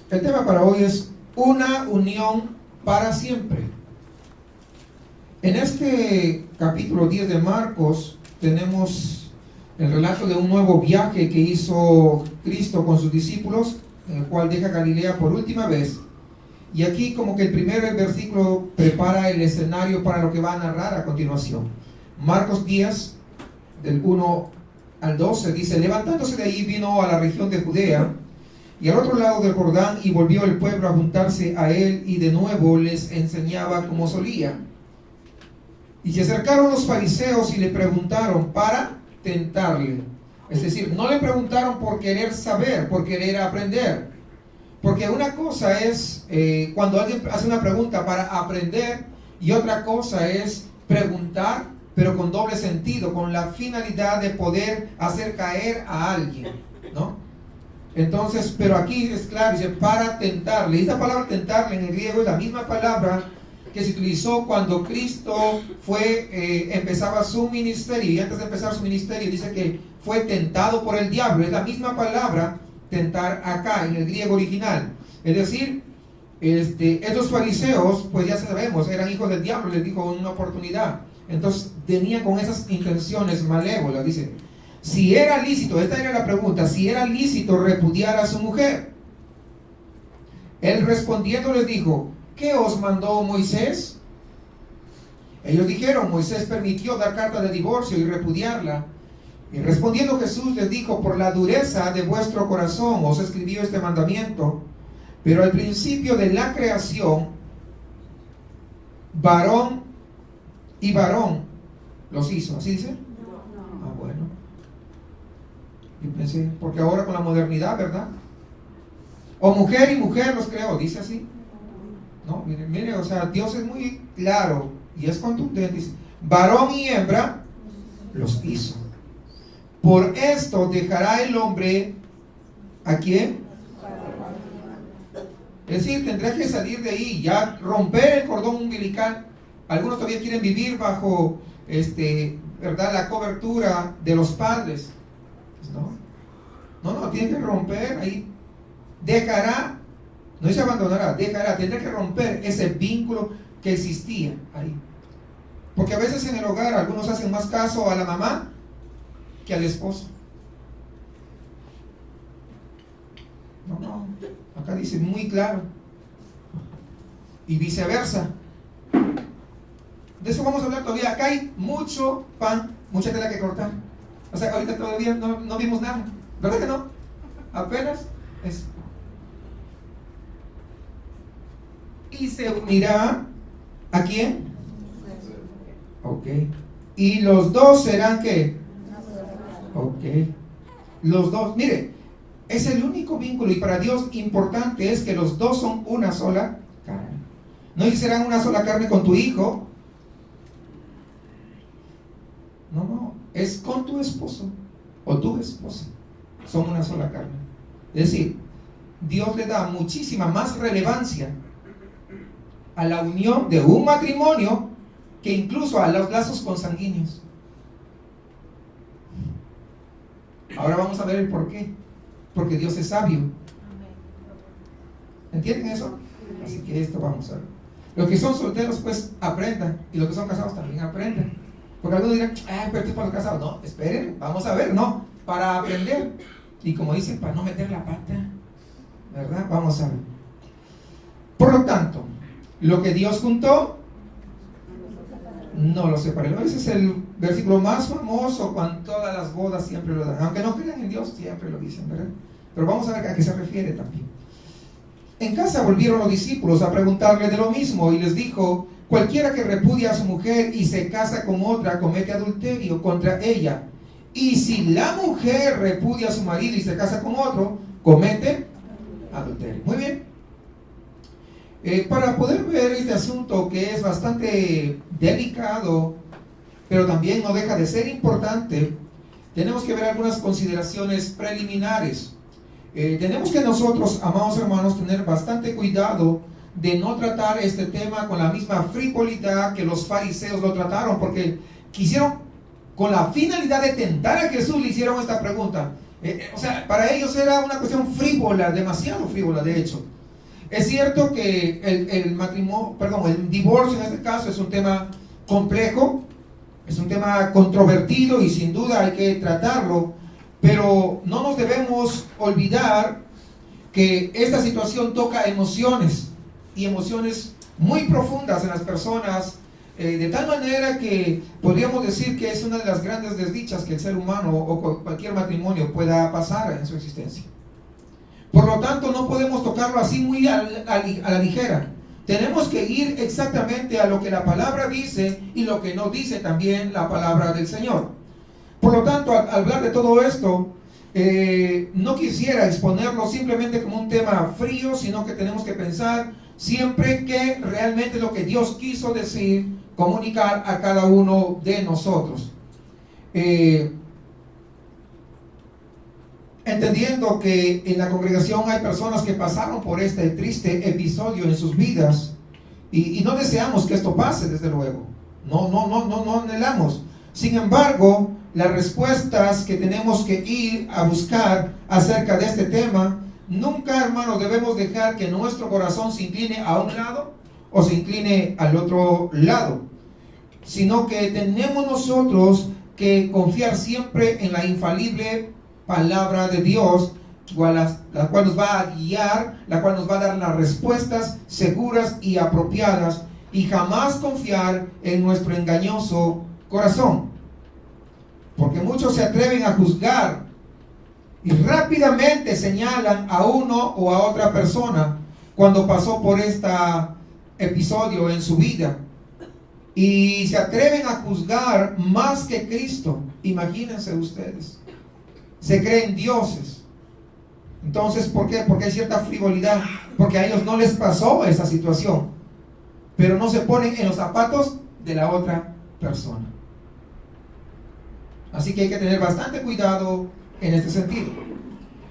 El tema para hoy es una unión para siempre. En este capítulo 10 de Marcos tenemos el relato de un nuevo viaje que hizo Cristo con sus discípulos, en el cual deja Galilea por última vez. Y aquí como que el primer versículo prepara el escenario para lo que va a narrar a continuación. Marcos 10, del 1 al 12, dice: levantándose de allí vino a la región de Judea y al otro lado del Jordán, y volvió el pueblo a juntarse a él, y de nuevo les enseñaba como solía. Y se acercaron los fariseos y le preguntaron para tentarle. Es decir, no le preguntaron por querer saber, por querer aprender. Porque una cosa es cuando alguien hace una pregunta para aprender, y otra cosa es preguntar, pero con doble sentido, con la finalidad de poder hacer caer a alguien, ¿no? Entonces, pero aquí es claro, dice para tentarle. Y esta palabra tentarle en el griego es la misma palabra que se utilizó cuando Cristo empezaba su ministerio. Y antes de empezar su ministerio dice que fue tentado por el diablo. Es la misma palabra tentar acá en el griego original. Es decir, estos fariseos, pues ya sabemos, eran hijos del diablo, les dijo en una oportunidad. Entonces venían con esas intenciones malévolas. Dice, si era lícito, esta era la pregunta, si era lícito repudiar a su mujer. Él respondiendo les dijo: ¿qué os mandó Moisés? Ellos dijeron: Moisés permitió dar carta de divorcio y repudiarla. Y respondiendo Jesús les dijo: por la dureza de vuestro corazón os escribió este mandamiento, pero al principio de la creación, varón y varón los hizo. ¿Así dice? Ah, bueno. Yo pensé, porque ahora con la modernidad, ¿verdad? O mujer y mujer los creó, dice así. No, mire, o sea, Dios es muy claro y es contundente. Dice, varón y hembra los hizo. Por esto dejará el hombre ¿a quién? Es decir, tendrá que salir de ahí, ya romper el cordón umbilical. Algunos todavía quieren vivir bajo ¿verdad?, la cobertura de los padres. No, tiene que romper ahí. Dejará, no se abandonará, dejará, tendrá que romper ese vínculo que existía ahí. Porque a veces en el hogar algunos hacen más caso a la mamá que al esposo. No, acá dice muy claro. Y viceversa. De eso vamos a hablar todavía. Acá hay mucho pan, mucha tela que cortar. O sea, ahorita todavía no vimos nada. ¿Verdad que no? Apenas es. Y se unirá ¿a quién? Ok. Y los dos serán ¿qué? Ok. Los dos, mire, es el único vínculo, y para Dios importante es que los dos son una sola carne. No dice serán una sola carne con tu hijo. No, es con tu esposo o tu esposa. Son una sola carne. Es decir, Dios le da muchísima más relevancia a la unión de un matrimonio que incluso a los lazos consanguíneos. Ahora vamos a ver el por qué. Porque Dios es sabio. ¿Entienden eso? Así que esto vamos a ver. Los que son solteros pues aprendan, y los que son casados también aprendan. Porque algunos dirán, pero esto es para los casados. No, esperen, vamos a ver, no, para aprender. Y como dicen, para no meter la pata, ¿verdad? Vamos a ver. Por lo tanto, lo que Dios juntó, no lo separé. Ese es el versículo más famoso cuando todas las bodas siempre lo dan. Aunque no crean en Dios, siempre lo dicen, ¿verdad? Pero vamos a ver a qué se refiere también. En casa volvieron los discípulos a preguntarle de lo mismo, y les dijo: cualquiera que repudia a su mujer y se casa con otra comete adulterio contra ella. Y si la mujer repudia a su marido y se casa con otro, comete adulterio. Muy bien. Para poder ver este asunto, que es bastante delicado, pero también no deja de ser importante, tenemos que ver algunas consideraciones preliminares. Tenemos que nosotros, amados hermanos, tener bastante cuidado de no tratar este tema con la misma frivolidad que los fariseos lo trataron, porque quisieron, con la finalidad de tentar a Jesús, le hicieron esta pregunta. O sea, para ellos era una cuestión frívola, demasiado frívola de hecho. Es cierto que el matrimonio, perdón, el divorcio en este caso es un tema complejo, es un tema controvertido y sin duda hay que tratarlo, pero no nos debemos olvidar que esta situación toca emociones y emociones muy profundas en las personas, de tal manera que podríamos decir que es una de las grandes desdichas que el ser humano o cualquier matrimonio pueda pasar en su existencia. Por lo tanto, no podemos tocarlo así muy a la ligera. Tenemos que ir exactamente a lo que la palabra dice y lo que no dice también la palabra del Señor. Por lo tanto, al hablar de todo esto, no quisiera exponerlo simplemente como un tema frío, sino que tenemos que pensar siempre que realmente lo que Dios quiso decir, comunicar a cada uno de nosotros. Entendiendo que en la congregación hay personas que pasaron por este triste episodio en sus vidas y no deseamos que esto pase, desde luego. No anhelamos. Sin embargo, las respuestas que tenemos que ir a buscar acerca de este tema, nunca, hermanos, debemos dejar que nuestro corazón se incline a un lado o se incline al otro lado, sino que tenemos nosotros que confiar siempre en la infalible palabra de Dios, la cual nos va a guiar, la cual nos va a dar las respuestas seguras y apropiadas, y jamás confiar en nuestro engañoso corazón, porque muchos se atreven a juzgar y rápidamente señalan a uno o a otra persona cuando pasó por este episodio en su vida, y se atreven a juzgar más que Cristo. Imagínense ustedes, se creen dioses. Entonces, ¿por qué? Porque hay cierta frivolidad, porque a ellos no les pasó esa situación, pero no se ponen en los zapatos de la otra persona. Así que hay que tener bastante cuidado en este sentido.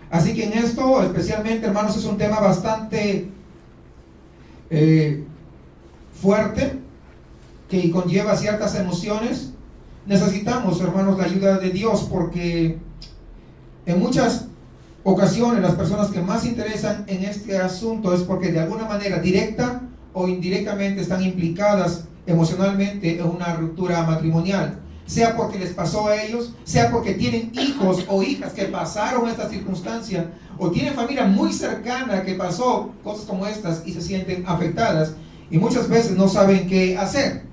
Así que en esto, especialmente, hermanos, es un tema bastante fuerte, que conlleva ciertas emociones. Necesitamos, hermanos, la ayuda de Dios, porque en muchas ocasiones las personas que más se interesan en este asunto es porque de alguna manera directa o indirectamente están implicadas emocionalmente en una ruptura matrimonial, sea porque les pasó a ellos, sea porque tienen hijos o hijas que pasaron esta circunstancia, o tienen familia muy cercana que pasó cosas como estas y se sienten afectadas y muchas veces no saben qué hacer,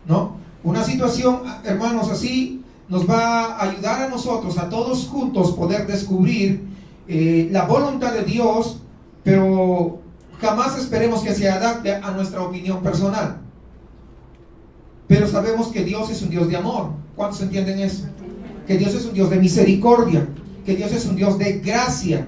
¿no? Una situación, hermanos, así nos va a ayudar a nosotros, a todos juntos, poder descubrir la voluntad de Dios, pero jamás esperemos que se adapte a nuestra opinión personal. Pero sabemos que Dios es un Dios de amor. ¿Cuántos entienden eso? Que Dios es un Dios de misericordia, que Dios es un Dios de gracia,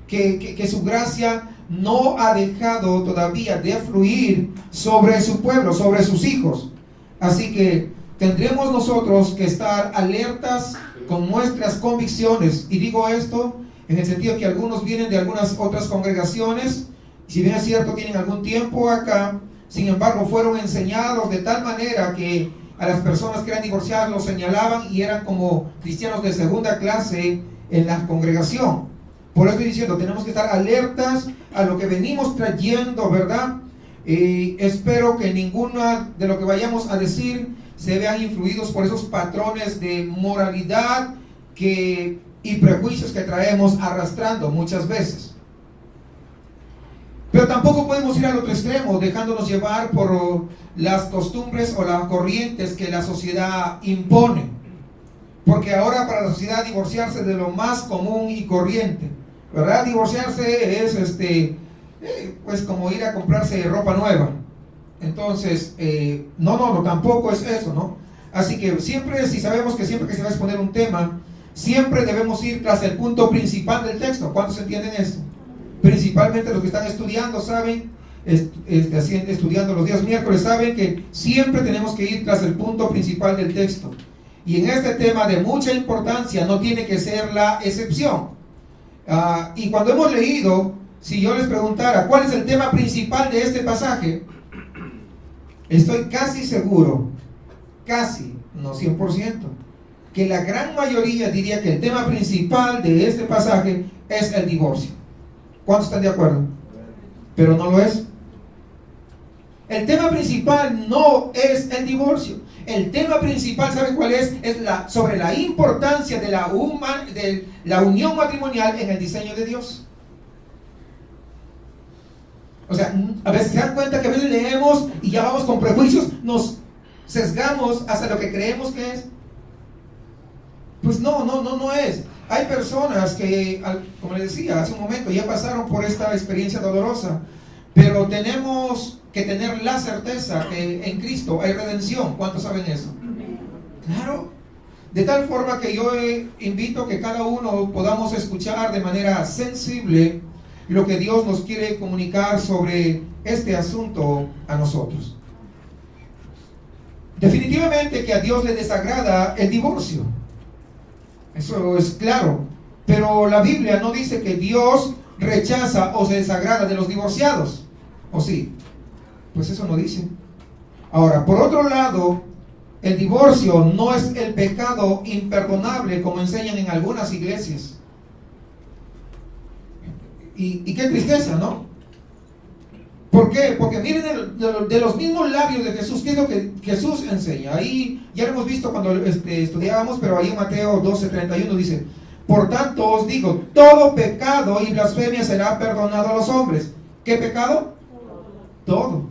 que su gracia no ha dejado todavía de fluir sobre su pueblo, sobre sus hijos. Así que tendremos nosotros que estar alertas con nuestras convicciones. Y digo esto en el sentido que algunos vienen de algunas otras congregaciones, si bien es cierto tienen algún tiempo acá, sin embargo fueron enseñados de tal manera que a las personas que eran divorciadas los señalaban y eran como cristianos de segunda clase en la congregación. Por eso estoy diciendo, tenemos que estar alertas a lo que venimos trayendo, ¿verdad? Espero que ninguna de lo que vayamos a decir se vean influidos por esos patrones de moralidad y prejuicios que traemos arrastrando muchas veces. Pero tampoco podemos ir al otro extremo, dejándonos llevar por las costumbres o las corrientes que la sociedad impone. Porque ahora para la sociedad divorciarse es de lo más común y corriente, ¿verdad? Divorciarse es pues como ir a comprarse ropa nueva. Entonces, no, tampoco es eso, ¿no? Así que siempre, si sabemos que siempre que se va a exponer un tema, siempre debemos ir tras el punto principal del texto. ¿Cuántos entienden esto? Principalmente los que están estudiando, saben, estudiando los días miércoles, saben que siempre tenemos que ir tras el punto principal del texto. Y en este tema de mucha importancia no tiene que ser la excepción. Y cuando hemos leído, si yo les preguntara cuál es el tema principal de este pasaje, estoy casi seguro, casi, no 100%, que la gran mayoría diría que el tema principal de este pasaje es el divorcio. ¿Cuántos están de acuerdo? pero no lo es. El tema principal no es el divorcio. El tema principal, ¿saben cuál es? Es sobre la importancia de la unión matrimonial en el diseño de Dios. O sea, a veces se dan cuenta que a veces leemos y ya vamos con prejuicios, nos sesgamos hasta lo que creemos que es. Pues no es. Hay personas que, como les decía hace un momento, ya pasaron por esta experiencia dolorosa, pero tenemos que tener la certeza que en Cristo hay redención. ¿Cuántos saben eso? Claro. De tal forma que yo invito que cada uno podamos escuchar de manera sensible lo que Dios nos quiere comunicar sobre este asunto a nosotros. Definitivamente que a Dios le desagrada el divorcio. Eso es claro. Pero la Biblia no dice que Dios rechaza o se desagrada de los divorciados. ¿O sí? Pues eso no dice. Ahora, por otro lado, el divorcio no es el pecado imperdonable como enseñan en algunas iglesias. Y qué tristeza, ¿no? ¿Por qué? Porque miren de los mismos labios de Jesús, ¿qué es lo que Jesús enseña? Ahí ya lo hemos visto cuando estudiábamos, pero ahí en Mateo 12:31 dice: por tanto os digo, todo pecado y blasfemia será perdonado a los hombres. ¿Qué pecado? Todo.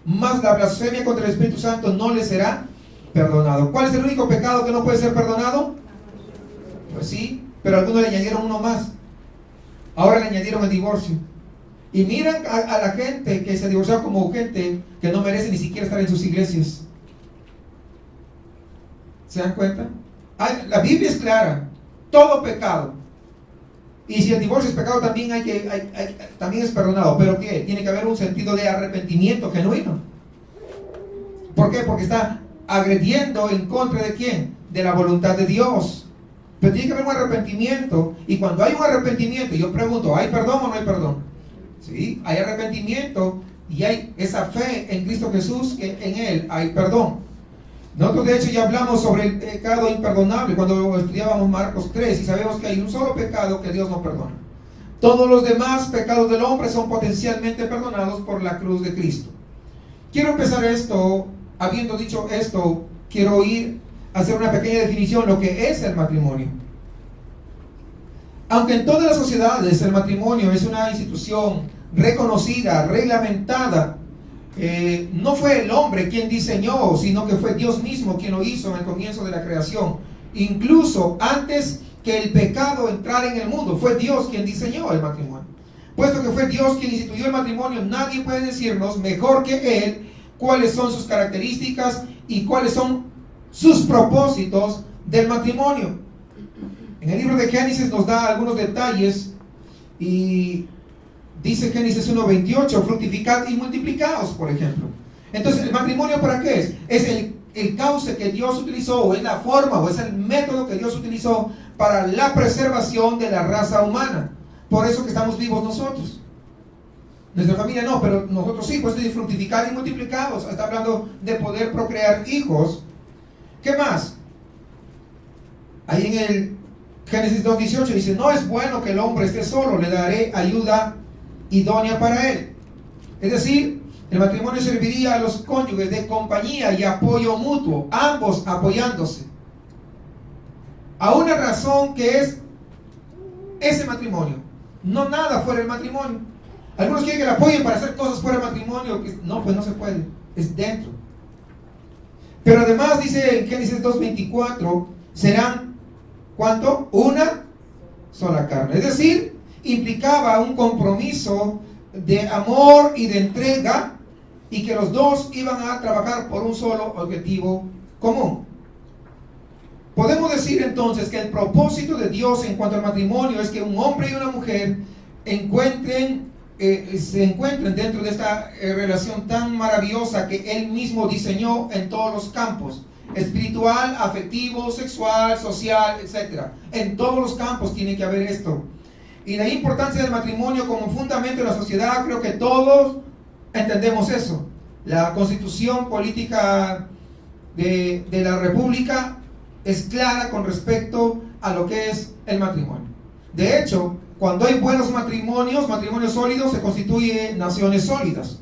Mas la blasfemia contra el Espíritu Santo no le será perdonado. ¿Cuál es el único pecado que no puede ser perdonado? Pues sí, pero algunos le añadieron uno más. Ahora le añadieron el divorcio. Y miran a la gente que se divorció como gente que no merece ni siquiera estar en sus iglesias. ¿Se dan cuenta? La Biblia es clara. Todo pecado. Y si el divorcio es pecado, también también es perdonado. ¿Pero qué? Tiene que haber un sentido de arrepentimiento genuino. ¿Por qué? Porque está agrediendo en contra de ¿quién? De la voluntad de Dios. Pero tiene que haber un arrepentimiento. Y cuando hay un arrepentimiento, yo pregunto, ¿hay perdón o no hay perdón? Sí, hay arrepentimiento y hay esa fe en Cristo Jesús, que en Él hay perdón. Nosotros de hecho ya hablamos sobre el pecado imperdonable cuando estudiábamos Marcos 3 y sabemos que hay un solo pecado que Dios no perdona. Todos los demás pecados del hombre son potencialmente perdonados por la cruz de Cristo. Quiero empezar esto, habiendo dicho esto, quiero ir a hacer una pequeña definición de lo que es el matrimonio. Aunque en todas las sociedades el matrimonio es una institución reconocida, reglamentada, no fue el hombre quien diseñó, sino que fue Dios mismo quien lo hizo en el comienzo de la creación. Incluso antes que el pecado entrara en el mundo, fue Dios quien diseñó el matrimonio. Puesto que fue Dios quien instituyó el matrimonio, nadie puede decirnos mejor que Él cuáles son sus características y cuáles son sus propósitos del matrimonio. En el libro de Génesis nos da algunos detalles y dice Génesis 1:28, fructificad y multiplicaos, por ejemplo. Entonces, ¿el matrimonio para qué es? Es el cauce que Dios utilizó, o es la forma, o es el método que Dios utilizó para la preservación de la raza humana. Por eso que estamos vivos nosotros. Nuestra familia no, pero nosotros sí, pues de fructificar y multiplicados. Está hablando de poder procrear hijos. ¿Qué más? Ahí en el Génesis 2:18 dice: no es bueno que el hombre esté solo, le daré ayuda idónea para él. Es decir, el matrimonio serviría a los cónyuges de compañía y apoyo mutuo, ambos apoyándose a una razón que es ese matrimonio, no nada fuera del matrimonio. Algunos quieren que le apoyen para hacer cosas fuera del matrimonio. No, pues no se puede, es dentro. Pero además dice en Génesis 2:24, serán ¿cuánto? Una sola carne. Es decir, implicaba un compromiso de amor y de entrega, y que los dos iban a trabajar por un solo objetivo común. Podemos decir entonces que el propósito de Dios en cuanto al matrimonio es que un hombre y una mujer se encuentren dentro de esta relación tan maravillosa que Él mismo diseñó en todos los campos: espiritual, afectivo, sexual, social, etc. En todos los campos tiene que haber esto. Y la importancia del matrimonio como fundamento de la sociedad, creo que todos entendemos eso. La constitución política de la República es clara con respecto a lo que es el matrimonio. De hecho, cuando hay buenos matrimonios, matrimonios sólidos, se constituyen naciones sólidas.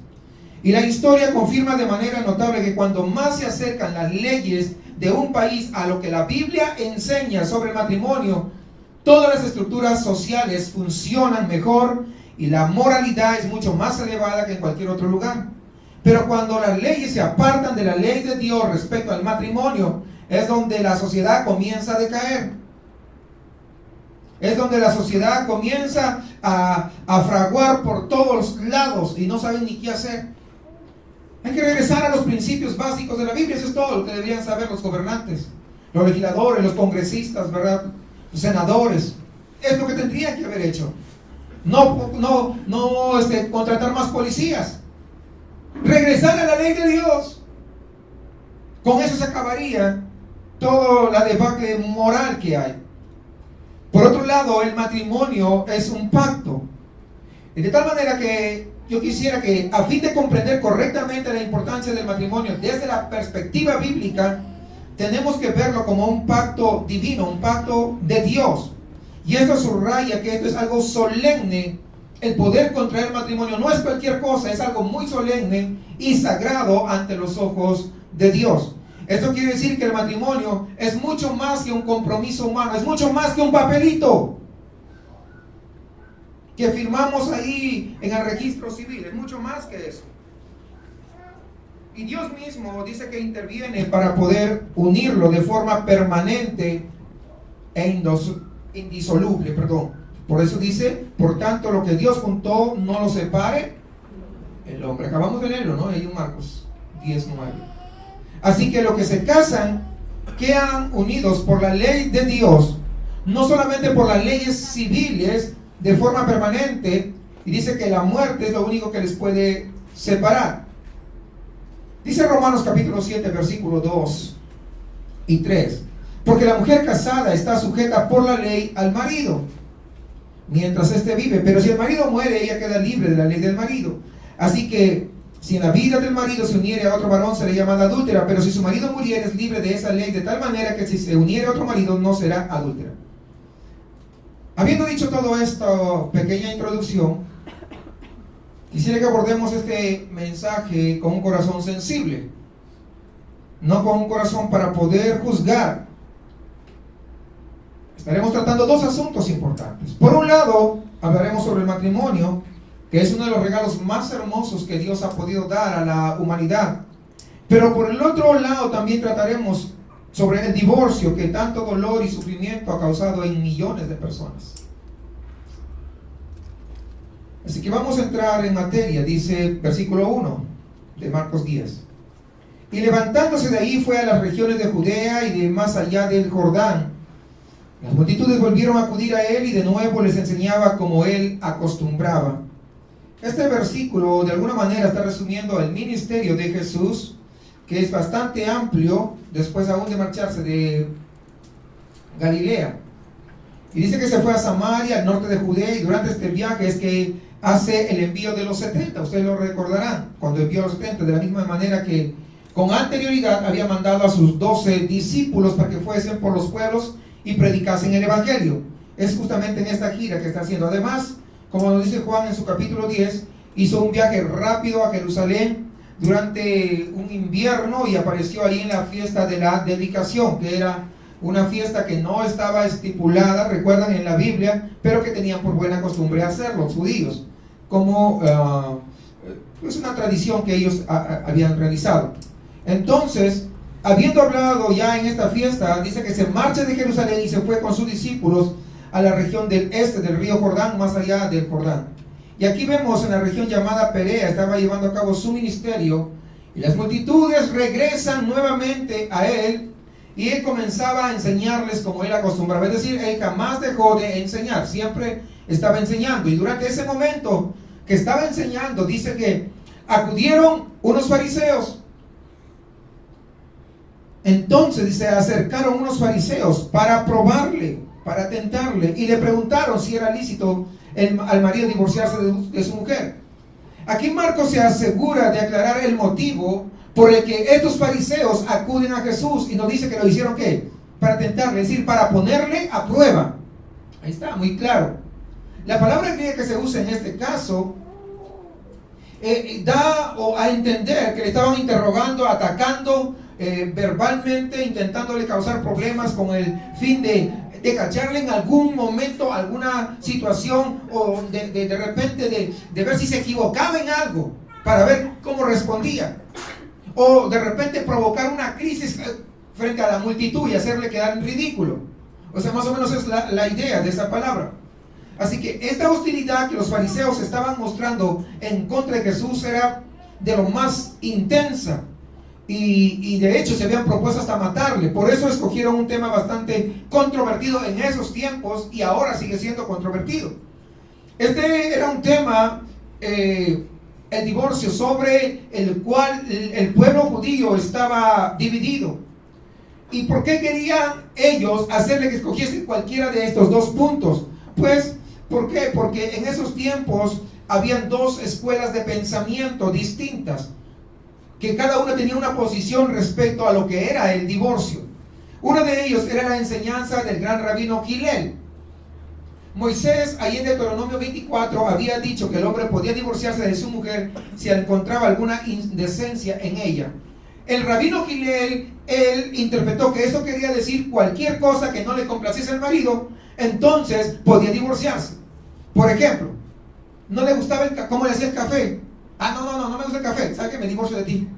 Y la historia confirma de manera notable que cuando más se acercan las leyes de un país a lo que la Biblia enseña sobre el matrimonio, todas las estructuras sociales funcionan mejor y la moralidad es mucho más elevada que en cualquier otro lugar. Pero cuando las leyes se apartan de la ley de Dios respecto al matrimonio, es donde la sociedad comienza a decaer. Es donde la sociedad comienza a fraguar por todos los lados y no saben ni qué hacer. Hay que regresar a los principios básicos de la Biblia. Eso es todo lo que deberían saber los gobernantes, los legisladores, los congresistas, ¿verdad? Los senadores. Es lo que tendrían que haber hecho. No contratar más policías. Regresar a la ley de Dios. Con eso se acabaría toda la debacle moral que hay. Por otro lado, el matrimonio es un pacto. Y de tal manera que yo quisiera que, a fin de comprender correctamente la importancia del matrimonio desde la perspectiva bíblica, tenemos que verlo como un pacto divino, un pacto de Dios. Y esto subraya que esto es algo solemne. El poder contraer matrimonio no es cualquier cosa, es algo muy solemne y sagrado ante los ojos de Dios. Esto quiere decir que el matrimonio es mucho más que un compromiso humano, es mucho más que un papelito que firmamos ahí en el registro civil, es mucho más que eso. Y Dios mismo dice que interviene para poder unirlo de forma permanente e indisoluble, Por eso dice, por tanto, lo que Dios juntó no lo separe el hombre. Acabamos de leerlo, ¿no? Ahí en Marcos 10:9. Así que los que se casan quedan unidos por la ley de Dios, no solamente por las leyes civiles de forma permanente, y dice que la muerte es lo único que les puede separar. Dice Romanos capítulo 7, versículos 2 y 3, porque la mujer casada está sujeta por la ley al marido, mientras éste vive, pero si el marido muere, ella queda libre de la ley del marido. Así que si en la vida del marido se uniere a otro varón, será llamada adúltera, pero si su marido muriere, es libre de esa ley, de tal manera que si se uniere a otro marido, no será adúltera. Habiendo dicho todo esto, pequeña introducción, quisiera que abordemos este mensaje con un corazón sensible, no con un corazón para poder juzgar. Estaremos tratando dos asuntos importantes. Por un lado, hablaremos sobre el matrimonio, que es uno de los regalos más hermosos que Dios ha podido dar a la humanidad. Pero por el otro lado también trataremos sobre el divorcio, que tanto dolor y sufrimiento ha causado en millones de personas. Así que vamos a entrar en materia. Dice versículo 1 de Marcos 10. Y levantándose de ahí fue a las regiones de Judea y de más allá del Jordán. Las multitudes volvieron a acudir a él y de nuevo les enseñaba como él acostumbraba. Este versículo de alguna manera está resumiendo el ministerio de Jesús, que es bastante amplio, después aún de marcharse de Galilea. Y dice que se fue a Samaria, al norte de Judea, y durante este viaje es que hace el envío de los 70. Ustedes lo recordarán, cuando envió a los 70, de la misma manera que con anterioridad había mandado a sus 12 discípulos para que fuesen por los pueblos y predicasen el evangelio. Es justamente en esta gira que está haciendo. Además, como nos dice Juan en su capítulo 10, hizo un viaje rápido a Jerusalén durante un invierno y apareció ahí en la fiesta de la dedicación, que era una fiesta que no estaba estipulada, recuerdan, en la Biblia, pero que tenían por buena costumbre hacerlo los judíos, como es una tradición que ellos habían realizado. Entonces, habiendo hablado ya en esta fiesta, dice que se marcha de Jerusalén y se fue con sus discípulos a la región del este del río Jordán, más allá del Jordán. Y aquí vemos en la región llamada Perea, estaba llevando a cabo su ministerio, y las multitudes regresan nuevamente a él, y él comenzaba a enseñarles como él acostumbraba. Es decir, él jamás dejó de enseñar, siempre estaba enseñando. Y durante ese momento que estaba enseñando, dice que acudieron unos fariseos. Entonces dice, acercaron unos fariseos para probarle, para tentarle, y le preguntaron si era lícito al marido divorciarse de su mujer. Aquí Marcos se asegura de aclarar el motivo por el que estos fariseos acuden a Jesús, y nos dice que lo hicieron ¿qué? Para tentarle, es decir, para ponerle a prueba. Ahí está, muy claro. La palabra griega que se usa en este caso da a entender que le estaban interrogando, atacando verbalmente, intentándole causar problemas con el fin de cacharle en algún momento, alguna situación, o de repente de ver si se equivocaba en algo, para ver cómo respondía, o de repente provocar una crisis frente a la multitud y hacerle quedar en ridículo. O sea, más o menos es la idea de esa palabra. Así que esta hostilidad que los fariseos estaban mostrando en contra de Jesús era de lo más intensa, y de hecho se habían propuesto hasta matarle. Por eso escogieron un tema bastante controvertido en esos tiempos, y ahora sigue siendo controvertido. Este era un tema, el divorcio, sobre el cual el pueblo judío estaba dividido. ¿Y por qué querían ellos hacerle que escogiese cualquiera de estos dos puntos? Pues, ¿por qué? Porque en esos tiempos habían dos escuelas de pensamiento distintas, que cada una tenía una posición respecto a lo que era el divorcio. Uno de ellos era la enseñanza del gran rabino Hillel. Moisés, ahí en Deuteronomio 24, había dicho que el hombre podía divorciarse de su mujer si encontraba alguna indecencia en ella. El rabino Hillel, él interpretó que eso quería decir cualquier cosa que no le complaciese al marido, entonces podía divorciarse. Por ejemplo, no le gustaba cómo le hacía el café. No me gusta el café. ¿Sabe qué? Me divorcio de ti.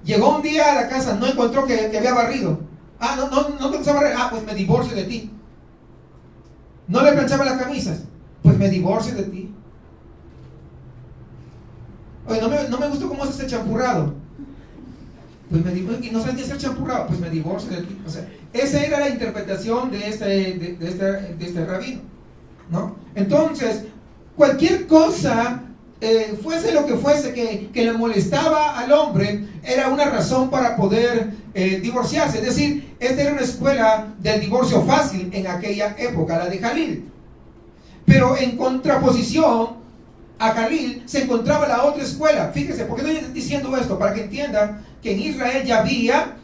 Llegó un día a la casa, no encontró que había barrido. No te gusta barrer. Pues me divorcio de ti. No le planchaba las camisas. Pues me divorcio de ti. Oye, no me gustó cómo haces el champurrado. Pues me divorcio. ¿Y no sabes qué es el champurrado? Pues me divorcio de ti. O sea, esa era la interpretación de este rabino, ¿no? Entonces, cualquier cosa, fuese lo que fuese, que le molestaba al hombre, era una razón para poder divorciarse. Es decir, esta era una escuela del divorcio fácil en aquella época, la de Jalil. Pero en contraposición a Jalil se encontraba la otra escuela. Fíjese, ¿por qué estoy diciendo esto? Para que entiendan que en Israel ya había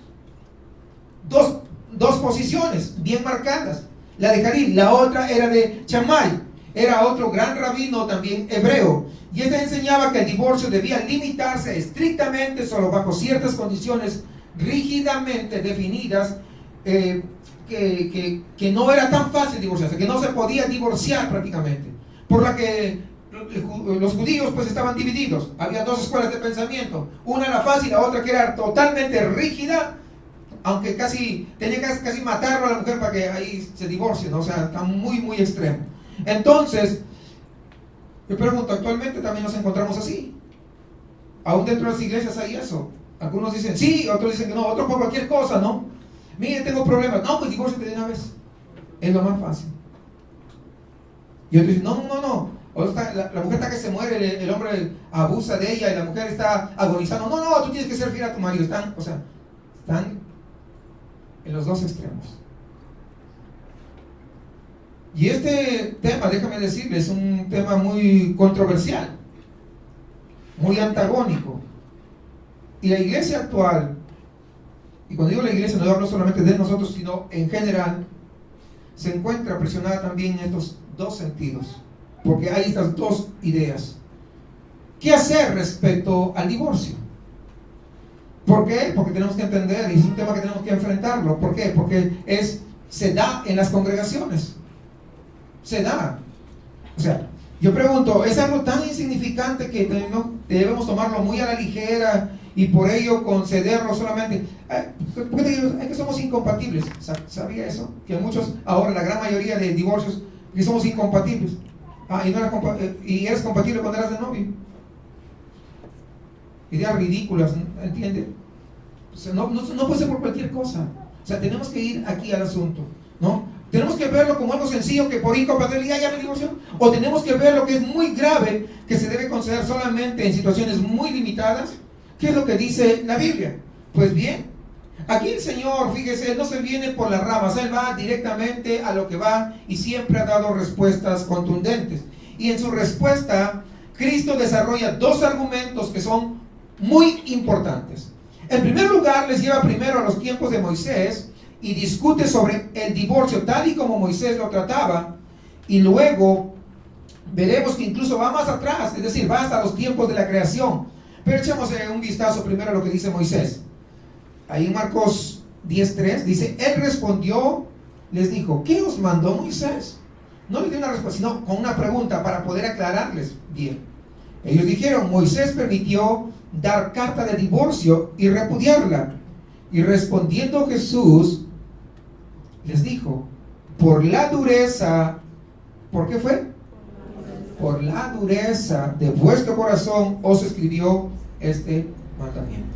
dos posiciones bien marcadas. La de Jalil, la otra era de Shammai. Era otro gran rabino también hebreo, y este enseñaba que el divorcio debía limitarse estrictamente solo bajo ciertas condiciones rígidamente definidas, que no era tan fácil divorciarse, que no se podía divorciar prácticamente, por la que los judíos pues estaban divididos. Había dos escuelas de pensamiento, una era fácil, la otra que era totalmente rígida, aunque tenía que casi matarlo a la mujer para que ahí se divorcie, ¿no? O sea, está muy muy extremo. Entonces, yo pregunto, ¿actualmente también nos encontramos así? Aún dentro de las iglesias hay eso. Algunos dicen sí, otros dicen que no, otros por cualquier cosa, ¿no? Mire, tengo problemas. No, pues divórciate de una vez. Es lo más fácil. Y otros dicen, no. La mujer está que se muere, el hombre abusa de ella y la mujer está agonizando. No, tú tienes que ser fiel a tu marido. Están en los dos extremos. Y este tema, déjame decirles, es un tema muy controversial, muy antagónico. Y la iglesia actual, y cuando digo la iglesia no hablo solamente de nosotros, sino en general, se encuentra presionada también en estos dos sentidos, porque hay estas dos ideas. ¿Qué hacer respecto al divorcio? ¿Por qué? Porque tenemos que entender, y es un tema que tenemos que enfrentarlo. ¿Por qué? Porque se da en las congregaciones. Se da. O sea, yo pregunto, ¿es algo tan insignificante que debemos tomarlo muy a la ligera y por ello concederlo solamente? ¿Por qué te digo? Es que somos incompatibles. ¿Sabía eso? Que muchos, ahora la gran mayoría de divorcios, que somos incompatibles. Y eres compatible cuando eras de novio. Ideas ridículas, ¿entiendes? O sea, no puede ser por cualquier cosa. O sea, tenemos que ir aquí al asunto, ¿no? Tenemos que verlo como algo sencillo, que por incompatibilidad ya me divorció, o tenemos que ver lo que es muy grave, que se debe conceder solamente en situaciones muy limitadas. ¿Qué es lo que dice la Biblia? Pues bien, aquí el Señor, fíjese, Él no se viene por las ramas, Él va directamente a lo que va, y siempre ha dado respuestas contundentes. Y en su respuesta, Cristo desarrolla dos argumentos que son muy importantes. En primer lugar, les lleva primero a los tiempos de Moisés, y discute sobre el divorcio tal y como Moisés lo trataba, y luego veremos que incluso va más atrás, es decir, va hasta los tiempos de la creación. Pero echemos un vistazo primero a lo que dice Moisés. Ahí en Marcos 10:3 dice, él respondió, les dijo, ¿qué os mandó Moisés? No le dio una respuesta, sino con una pregunta para poder aclararles bien. Ellos dijeron, Moisés permitió dar carta de divorcio y repudiarla. Y respondiendo Jesús, les dijo, por la dureza, ¿por qué fue? Por la dureza de vuestro corazón os escribió este mandamiento.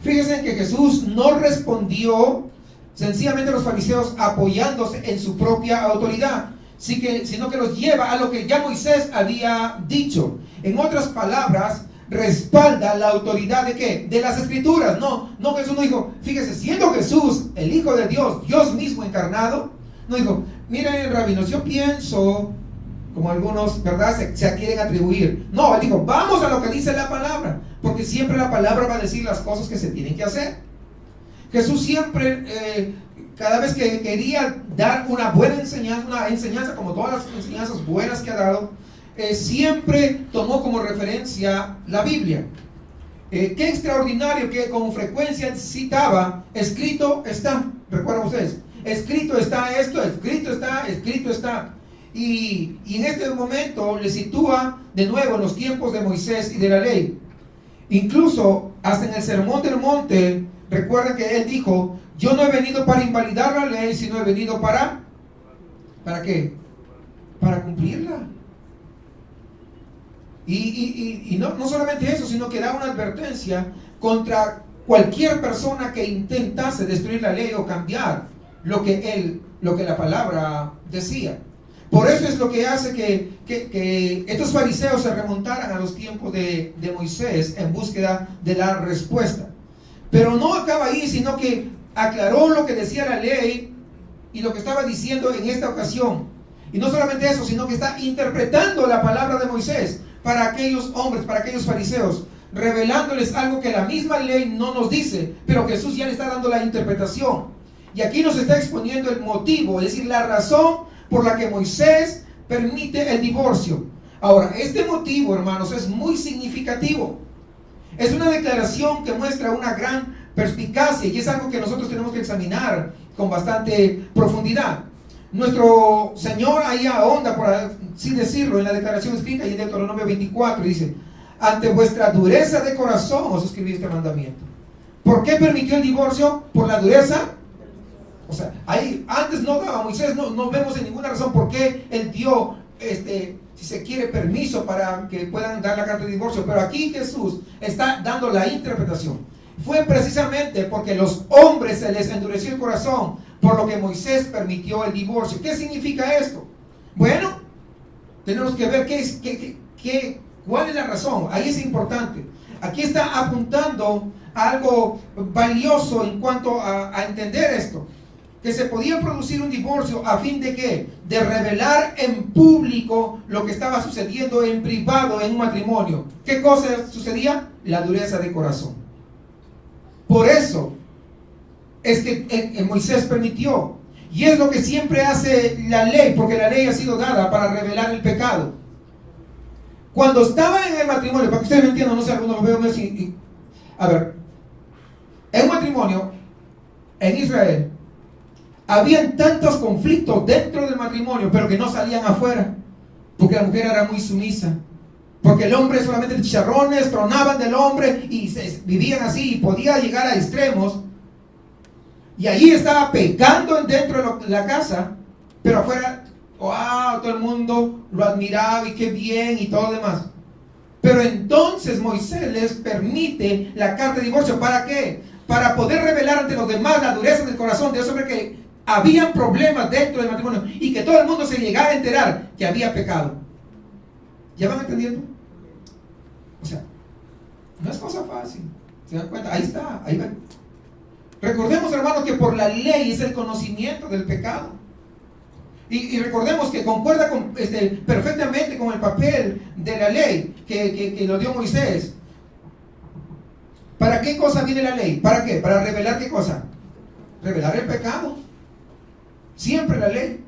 Fíjense que Jesús no respondió sencillamente a los fariseos apoyándose en su propia autoridad, sino que los lleva a lo que ya Moisés había dicho. En otras palabras, respalda la autoridad ¿de qué? De las escrituras. No Jesús no dijo, fíjese, siendo Jesús el Hijo de Dios, Dios mismo encarnado, no dijo, miren rabinos, yo pienso, como algunos, ¿verdad?, se quieren atribuir. No, él dijo, vamos a lo que dice la palabra, porque siempre la palabra va a decir las cosas que se tienen que hacer. Jesús siempre, cada vez que quería dar una buena enseñanza, una enseñanza como todas las enseñanzas buenas que ha dado, siempre tomó como referencia la Biblia. Qué extraordinario que con frecuencia citaba, escrito está, ¿recuerdan ustedes? Escrito está esto, escrito está. Y en este momento le sitúa de nuevo en los tiempos de Moisés y de la ley. Incluso hasta en el Sermón del Monte, recuerden que él dijo, yo no he venido para invalidar la ley, sino he venido ¿para qué? Para cumplirla. Y no solamente eso, sino que da una advertencia contra cualquier persona que intentase destruir la ley o cambiar lo que la palabra decía. Por eso es lo que hace que estos fariseos se remontaran a los tiempos de Moisés en búsqueda de la respuesta. Pero no acaba ahí, sino que aclaró lo que decía la ley y lo que estaba diciendo en esta ocasión. Y no solamente eso, sino que está interpretando la palabra de Moisés para aquellos hombres, para aquellos fariseos, revelándoles algo que la misma ley no nos dice, pero Jesús ya le está dando la interpretación. Y aquí nos está exponiendo el motivo, es decir, la razón por la que Moisés permite el divorcio. Ahora, este motivo, hermanos, es muy significativo. Es una declaración que muestra una gran perspicacia y es algo que nosotros tenemos que examinar con bastante profundidad. Nuestro Señor ahí ahonda, por así decirlo, en la declaración escrita y en Deuteronomio 24, dice, ante vuestra dureza de corazón os escribí este mandamiento. ¿Por qué permitió el divorcio? Por la dureza. O sea, ahí antes no daba Moisés, no vemos en ninguna razón por qué él dio, si se quiere, permiso para que puedan dar la carta de divorcio. Pero aquí Jesús está dando la interpretación. Fue precisamente porque los hombres se les endureció el corazón, por lo que Moisés permitió el divorcio. ¿Qué significa esto? Bueno, tenemos que ver cuál es la razón. Ahí es importante. Aquí está apuntando a algo valioso en cuanto a entender esto. Que se podía producir un divorcio a fin de ¿qué? De revelar en público lo que estaba sucediendo en privado en un matrimonio. ¿Qué cosa sucedía? La dureza de corazón. Por eso es que Moisés permitió. Y es lo que siempre hace la ley, porque la ley ha sido dada para revelar el pecado. Cuando estaba en el matrimonio, para que ustedes me entiendan, no sé, algunos lo veo más a ver, en un matrimonio en Israel habían tantos conflictos dentro del matrimonio, pero que no salían afuera, porque la mujer era muy sumisa, porque el hombre solamente chicharrones tronaban del hombre y vivían así y podía llegar a extremos, y allí estaba pecando dentro de la casa, pero afuera, wow, todo el mundo lo admiraba y qué bien y todo lo demás. Pero entonces Moisés les permite la carta de divorcio. ¿Para qué? Para poder revelar ante los demás la dureza del corazón de ese hombre, que había problemas dentro del matrimonio y que todo el mundo se llegara a enterar que había pecado. ¿Ya van entendiendo? O sea, no es cosa fácil. ¿Se dan cuenta? Ahí está, ahí va. Recordemos, hermanos, que por la ley es el conocimiento del pecado. Y recordemos que concuerda perfectamente con el papel de la ley que lo dio Moisés. ¿Para qué cosa viene la ley? ¿Para qué? ¿Para revelar qué cosa? revelar el pecado. Siempre la ley.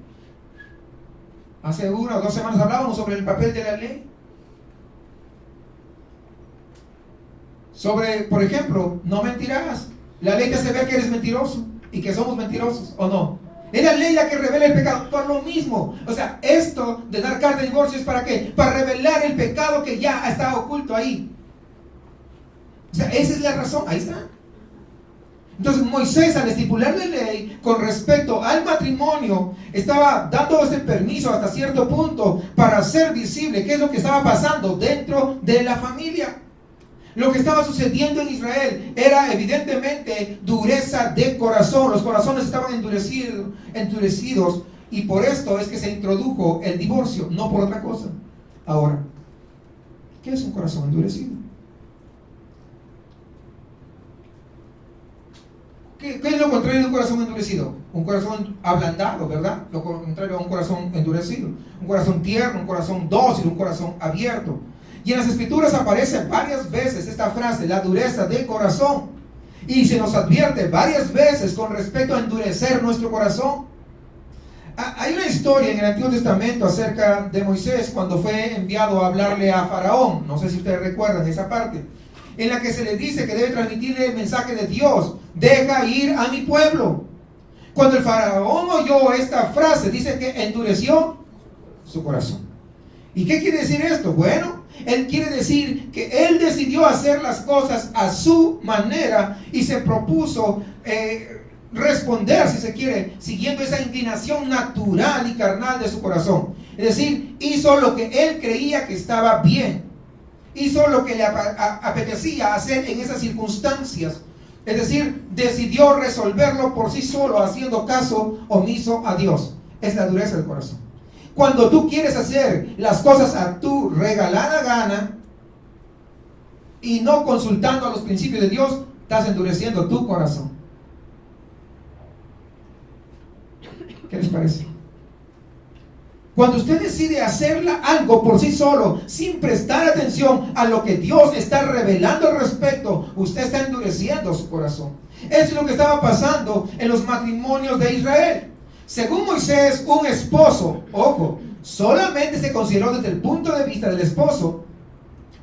Hace 1 o 2 semanas hablábamos sobre el papel de la ley. Sobre, por ejemplo, no mentirás. La ley te hace ver que eres mentiroso y que somos mentirosos, ¿o no? Es la ley la que revela el pecado, por lo mismo. O sea, esto de dar carta de divorcio es ¿para qué? Para revelar el pecado que ya está oculto ahí. O sea, esa es la razón, ahí está. Entonces Moisés, al estipular la ley con respecto al matrimonio, estaba dando ese permiso hasta cierto punto para hacer visible qué es lo que estaba pasando dentro de la familia. Lo que estaba sucediendo en Israel era evidentemente dureza de corazón. Los corazones estaban endurecidos, y por esto es que se introdujo el divorcio, no por otra cosa. Ahora, ¿qué es un corazón endurecido? ¿Qué es lo contrario de un corazón endurecido? Un corazón ablandado, ¿verdad? Lo contrario a un corazón endurecido. Un corazón tierno, un corazón dócil, un corazón abierto. Y en las Escrituras aparece varias veces esta frase, la dureza de corazón. Y se nos advierte varias veces con respecto a endurecer nuestro corazón. Hay una historia en el Antiguo Testamento acerca de Moisés cuando fue enviado a hablarle a Faraón. No sé si ustedes recuerdan esa parte, en la que se le dice que debe transmitirle el mensaje de Dios: deja ir a mi pueblo. Cuando el Faraón oyó esta frase, dice que endureció su corazón. ¿Y qué quiere decir esto? Bueno, él quiere decir que él decidió hacer las cosas a su manera y se propuso responder, si se quiere, siguiendo esa inclinación natural y carnal de su corazón. Es decir, hizo lo que él creía que estaba bien. Hizo lo que le apetecía hacer en esas circunstancias. Es decir, decidió resolverlo por sí solo, haciendo caso omiso a Dios. Es la dureza del corazón. Cuando tú quieres hacer las cosas a tu regalada gana y no consultando a los principios de Dios, estás endureciendo tu corazón. ¿Qué les parece? Cuando usted decide hacerla algo por sí solo, sin prestar atención a lo que Dios está revelando al respecto, usted está endureciendo su corazón. Eso es lo que estaba pasando en los matrimonios de Israel. Según Moisés, un esposo, ojo, solamente se consideró desde el punto de vista del esposo,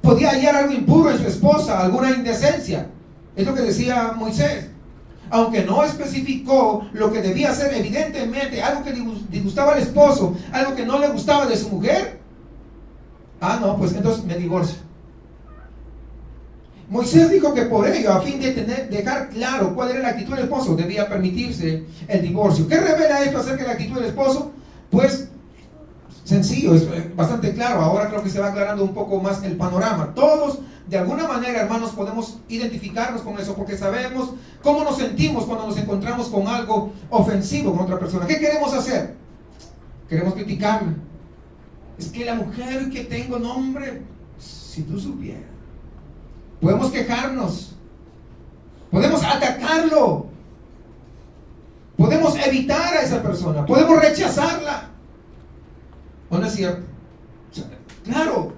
podía hallar algo impuro en su esposa, alguna indecencia. Es lo que decía Moisés. Aunque no especificó lo que debía hacer, evidentemente algo que disgustaba al esposo, algo que no le gustaba de su mujer. No, pues entonces me divorcio. Moisés dijo que por ello, a fin de dejar claro cuál era la actitud del esposo, debía permitirse el divorcio. ¿Qué revela esto acerca de la actitud del esposo? Pues sencillo, es bastante claro. Ahora creo que se va aclarando un poco más el panorama. Todos, de alguna manera, hermanos, podemos identificarnos con eso, porque sabemos cómo nos sentimos cuando nos encontramos con algo ofensivo con otra persona. ¿Qué queremos hacer? Queremos criticarla. Es que la mujer que tengo, no, hombre, si tú supieras. Podemos quejarnos, podemos atacarlo, podemos evitar a esa persona, podemos rechazarla. ¿O no es cierto? Claro,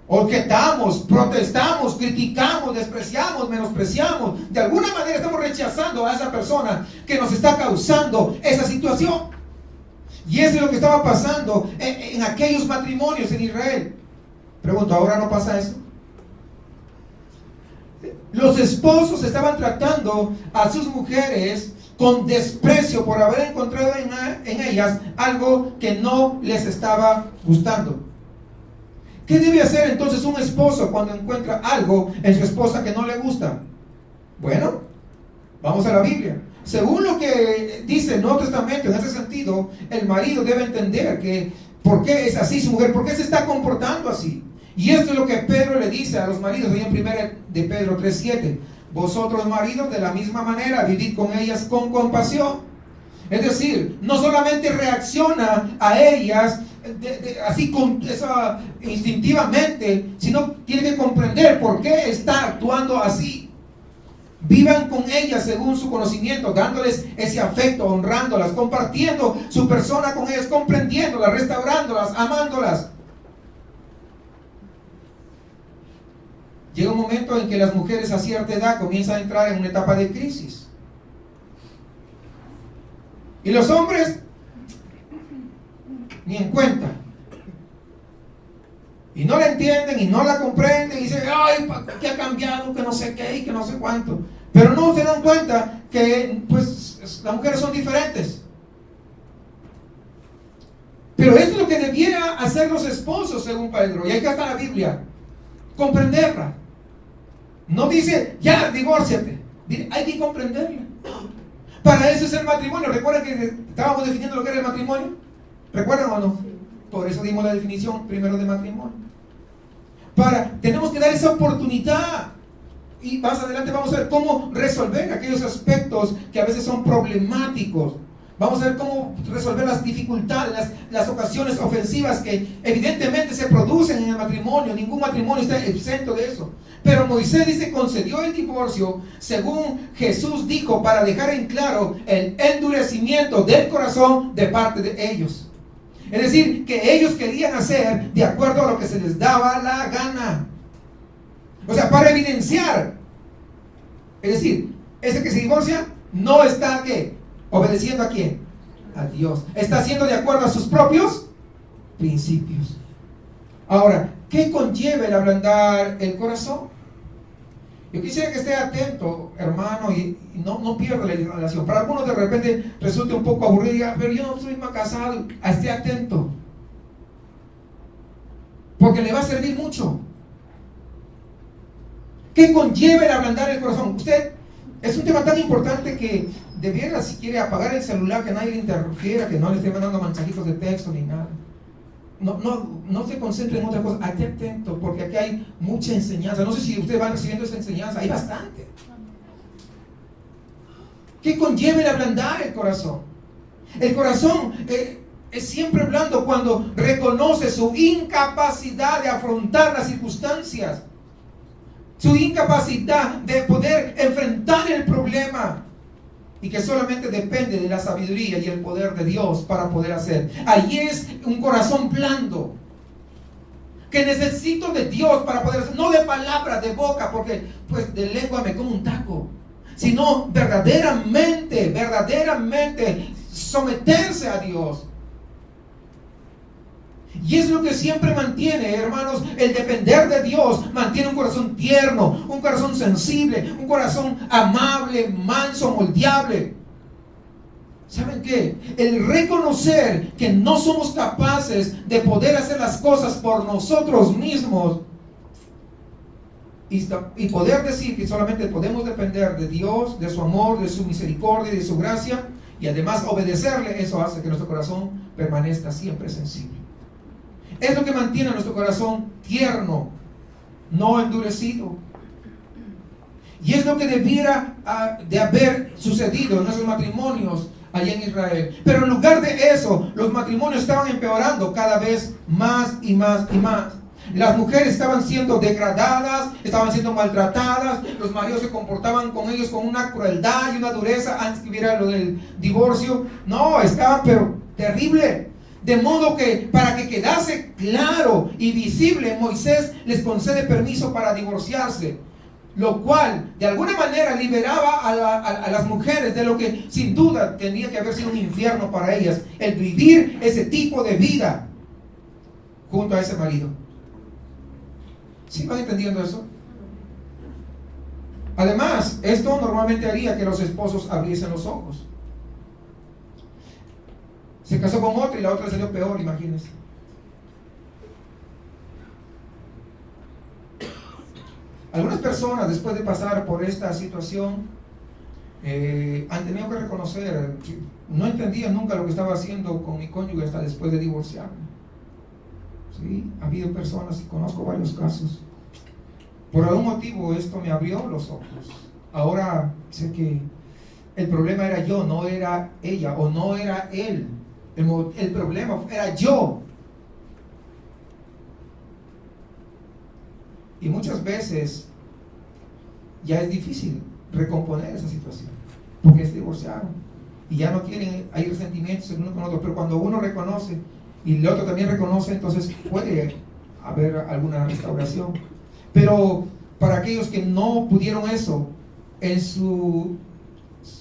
objetamos, protestamos, criticamos, despreciamos, menospreciamos. De alguna manera estamos rechazando a esa persona que nos está causando esa situación. Y eso es lo que estaba pasando en aquellos matrimonios en Israel. Pregunto, ¿ahora no pasa eso? Los esposos estaban tratando a sus mujeres con desprecio por haber encontrado en ellas algo que no les estaba gustando. ¿Qué debe hacer entonces un esposo cuando encuentra algo en su esposa que no le gusta? Bueno, vamos a la Biblia. Según lo que dice el Nuevo Testamento, en ese sentido, el marido debe entender que por qué es así su mujer, por qué se está comportando así. Y esto es lo que Pedro le dice a los maridos, ahí en 1 de Pedro 3:7. Vosotros, maridos, de la misma manera, vivid con ellas con compasión. Es decir, no solamente reacciona a ellas así instintivamente, sino tiene que comprender por qué está actuando así. Vivan con ellas según su conocimiento, dándoles ese afecto, honrándolas, compartiendo su persona con ellas, comprendiéndolas, restaurándolas, amándolas. Llega un momento en que las mujeres a cierta edad comienzan a entrar en una etapa de crisis. Y los hombres, ni en cuenta. Y no la entienden y no la comprenden y dicen, ay, ¿qué ha cambiado? Que no sé qué y que no sé cuánto. Pero no se dan cuenta que pues las mujeres son diferentes. Pero eso es lo que debiera hacer los esposos, según Pedro. Y ahí está la Biblia. Comprenderla. No dice, ya, divórciate. Hay que comprenderla. Para eso es el matrimonio. ¿Recuerdan que estábamos definiendo lo que era el matrimonio? ¿Recuerdan o no? Por eso dimos la definición primero de matrimonio. Tenemos que dar esa oportunidad. Y más adelante vamos a ver cómo resolver aquellos aspectos que a veces son problemáticos. Vamos a ver cómo resolver las dificultades, las ocasiones ofensivas que evidentemente se producen en el matrimonio. Ningún matrimonio está exento de eso. Pero Moisés dice, concedió el divorcio, según Jesús dijo, para dejar en claro el endurecimiento del corazón de parte de ellos. Es decir, que ellos querían hacer de acuerdo a lo que se les daba la gana. O sea, para evidenciar. Es decir, ese que se divorcia no está, ¿qué? ¿Obedeciendo a quién? A Dios. Está haciendo de acuerdo a sus propios principios. Ahora, ¿qué conlleva el ablandar el corazón? Yo quisiera que esté atento, hermano, y no pierda la relación. Para algunos de repente resulta un poco aburrido, pero yo no soy más casado. Esté atento. Porque le va a servir mucho. ¿Qué conlleva el ablandar el corazón? Usted, es un tema tan importante que debiera, si quiere, apagar el celular, que nadie le interfiera, que no le esté mandando mensajitos de texto ni nada. No se concentre en otra cosa. Esté atento, porque aquí hay mucha enseñanza. No sé si usted va recibiendo esa enseñanza. Hay bastante. ¿Qué conlleva el ablandar el corazón? El corazón es siempre blando cuando reconoce su incapacidad de afrontar las circunstancias, su incapacidad de poder enfrentar el problema, y que solamente depende de la sabiduría y el poder de Dios para poder hacer. Ahí es un corazón blando, que necesito de Dios para poder hacer, no de palabras, de boca, porque pues de lengua me como un taco, sino verdaderamente someterse a Dios. Y es lo que siempre mantiene, hermanos, el depender de Dios. Mantiene un corazón tierno, un corazón sensible, un corazón amable, manso, moldeable. ¿Saben qué? El reconocer que no somos capaces de poder hacer las cosas por nosotros mismos y poder decir que solamente podemos depender de Dios, de su amor, de su misericordia y de su gracia, y además obedecerle, eso hace que nuestro corazón permanezca siempre sensible. Es lo que mantiene a nuestro corazón tierno, no endurecido. Y es lo que debiera de haber sucedido en esos matrimonios allá en Israel. Pero en lugar de eso, los matrimonios estaban empeorando cada vez más y más y más. Las mujeres estaban siendo degradadas, estaban siendo maltratadas, los maridos se comportaban con ellos con una crueldad y una dureza antes que hubiera lo del divorcio. No, estaba pero terrible. De modo que para que quedase claro y visible, Moisés les concede permiso para divorciarse, lo cual de alguna manera liberaba a las mujeres de lo que sin duda tenía que haber sido un infierno para ellas, el vivir ese tipo de vida junto a ese marido. ¿Sí van entendiendo eso? Además, esto normalmente haría que los esposos abriesen los ojos. Se casó con otra y la otra salió peor, imagínense. Algunas personas, después de pasar por esta situación, han tenido que reconocer que no entendían nunca lo que estaba haciendo con mi cónyuge hasta después de divorciarme. ¿Sí? Ha habido personas, y conozco varios casos. Por algún motivo esto me abrió los ojos. Ahora sé que el problema era yo, no era ella, o no era él. El problema era yo. Y muchas veces ya es difícil recomponer esa situación, porque se divorciaron y ya no quieren, hay resentimientos el uno con el otro. Pero cuando uno reconoce y el otro también reconoce, entonces puede haber alguna restauración. Pero para aquellos que no pudieron eso, en su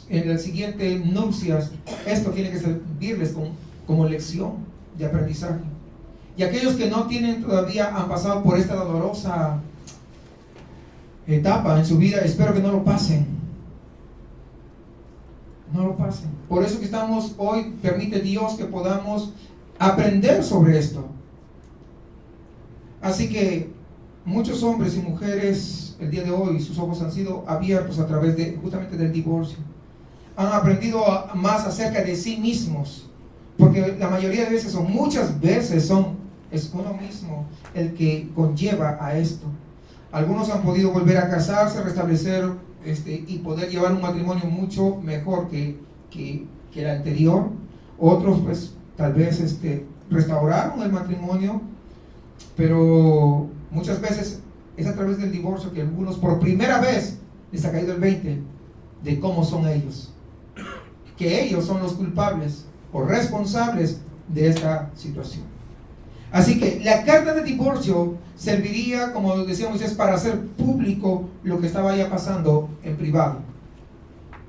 en el siguiente nupcias, esto tiene que servirles como lección de aprendizaje. Y aquellos que no tienen todavía, han pasado por esta dolorosa etapa en su vida, espero que no lo pasen. No lo pasen. Por eso que estamos hoy, permite Dios que podamos aprender sobre esto. Así que muchos hombres y mujeres el día de hoy, sus ojos han sido abiertos a través de justamente del divorcio. Han aprendido más acerca de sí mismos, porque la mayoría de veces, o muchas veces, es uno mismo el que conlleva a esto. Algunos han podido volver a casarse, restablecer y poder llevar un matrimonio mucho mejor que el anterior. Otros pues tal vez restauraron el matrimonio, pero muchas veces es a través del divorcio que algunos por primera vez les ha caído el 20 de cómo son ellos, que ellos son los culpables o responsables de esta situación. Así que la carta de divorcio serviría, como decíamos, es para hacer público lo que estaba ya pasando en privado.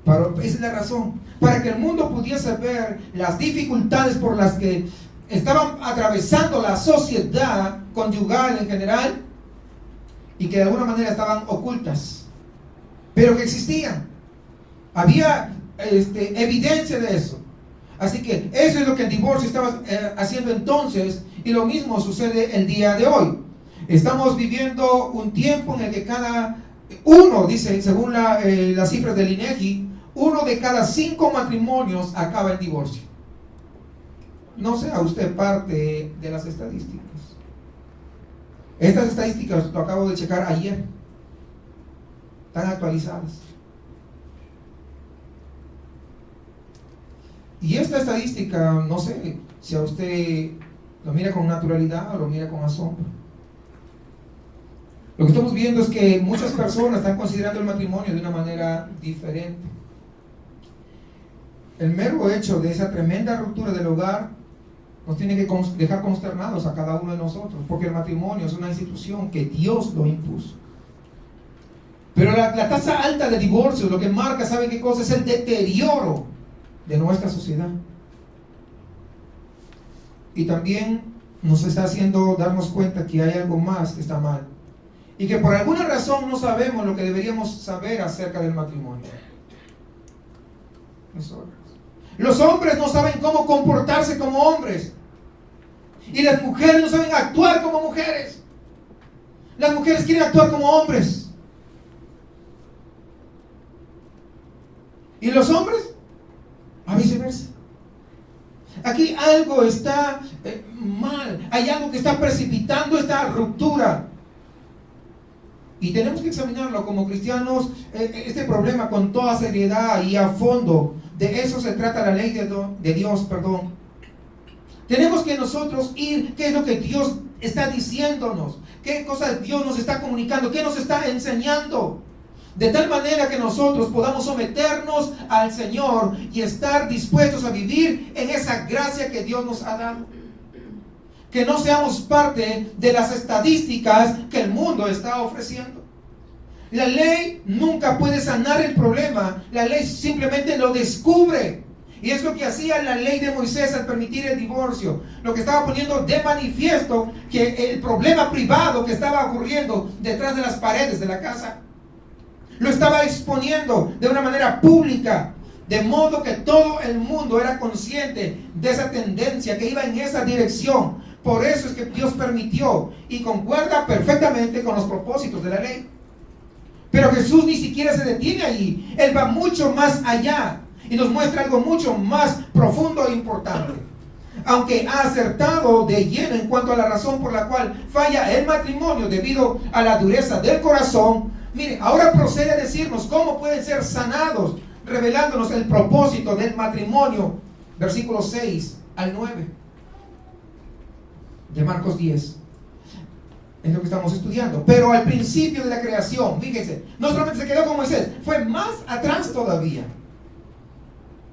Esa es la razón, para que el mundo pudiese ver las dificultades por las que estaban atravesando la sociedad conyugal en general, y que de alguna manera estaban ocultas, pero que existían. Había evidencia de eso. Así que eso es lo que el divorcio estaba haciendo entonces, y lo mismo sucede el día de hoy. Estamos viviendo un tiempo en el que cada uno, dice, según las cifras del INEGI, 1 de cada 5 matrimonios acaba en divorcio. No sea usted parte de las estadísticas. Estas estadísticas lo acabo de checar ayer. Están actualizadas. Y esta estadística, no sé si a usted lo mira con naturalidad o lo mira con asombro. Lo que estamos viendo es que muchas personas están considerando el matrimonio de una manera diferente. El mero hecho de esa tremenda ruptura del hogar nos tiene que dejar consternados a cada uno de nosotros, porque el matrimonio es una institución que Dios lo impuso. Pero la tasa alta de divorcio lo que marca, ¿sabe qué cosa? Es el deterioro de nuestra sociedad. Y también nos está haciendo darnos cuenta que hay algo más que está mal, y que por alguna razón no sabemos lo que deberíamos saber acerca del matrimonio. Los hombres no saben cómo comportarse como hombres, y las mujeres no saben actuar como mujeres. Las mujeres quieren actuar como hombres, y los hombres a viceversa. Aquí algo está mal, hay algo que está precipitando esta ruptura, y tenemos que examinarlo como cristianos, este problema con toda seriedad y a fondo. De eso se trata la ley de Dios. Tenemos que nosotros ir, qué es lo que Dios está diciéndonos, qué cosas Dios nos está comunicando, qué nos está enseñando, de tal manera que nosotros podamos someternos al Señor y estar dispuestos a vivir en esa gracia que Dios nos ha dado. Que no seamos parte de las estadísticas que el mundo está ofreciendo. La ley nunca puede sanar el problema, la ley simplemente lo descubre. Y es lo que hacía la ley de Moisés al permitir el divorcio. Lo que estaba poniendo de manifiesto que el problema privado que estaba ocurriendo detrás de las paredes de la casa, lo estaba exponiendo de una manera pública, de modo que todo el mundo era consciente de esa tendencia que iba en esa dirección. Por eso es que Dios permitió, y concuerda perfectamente con los propósitos de la ley. Pero Jesús ni siquiera se detiene allí. Él va mucho más allá y nos muestra algo mucho más profundo e importante. Aunque ha acertado de lleno en cuanto a la razón por la cual falla el matrimonio debido a la dureza del corazón, mire, ahora procede a decirnos cómo pueden ser sanados, revelándonos el propósito del matrimonio. Versículos 6 al 9 de Marcos 10. Es lo que estamos estudiando. Pero al principio de la creación, fíjense, no solamente se quedó con Moisés, fue más atrás todavía.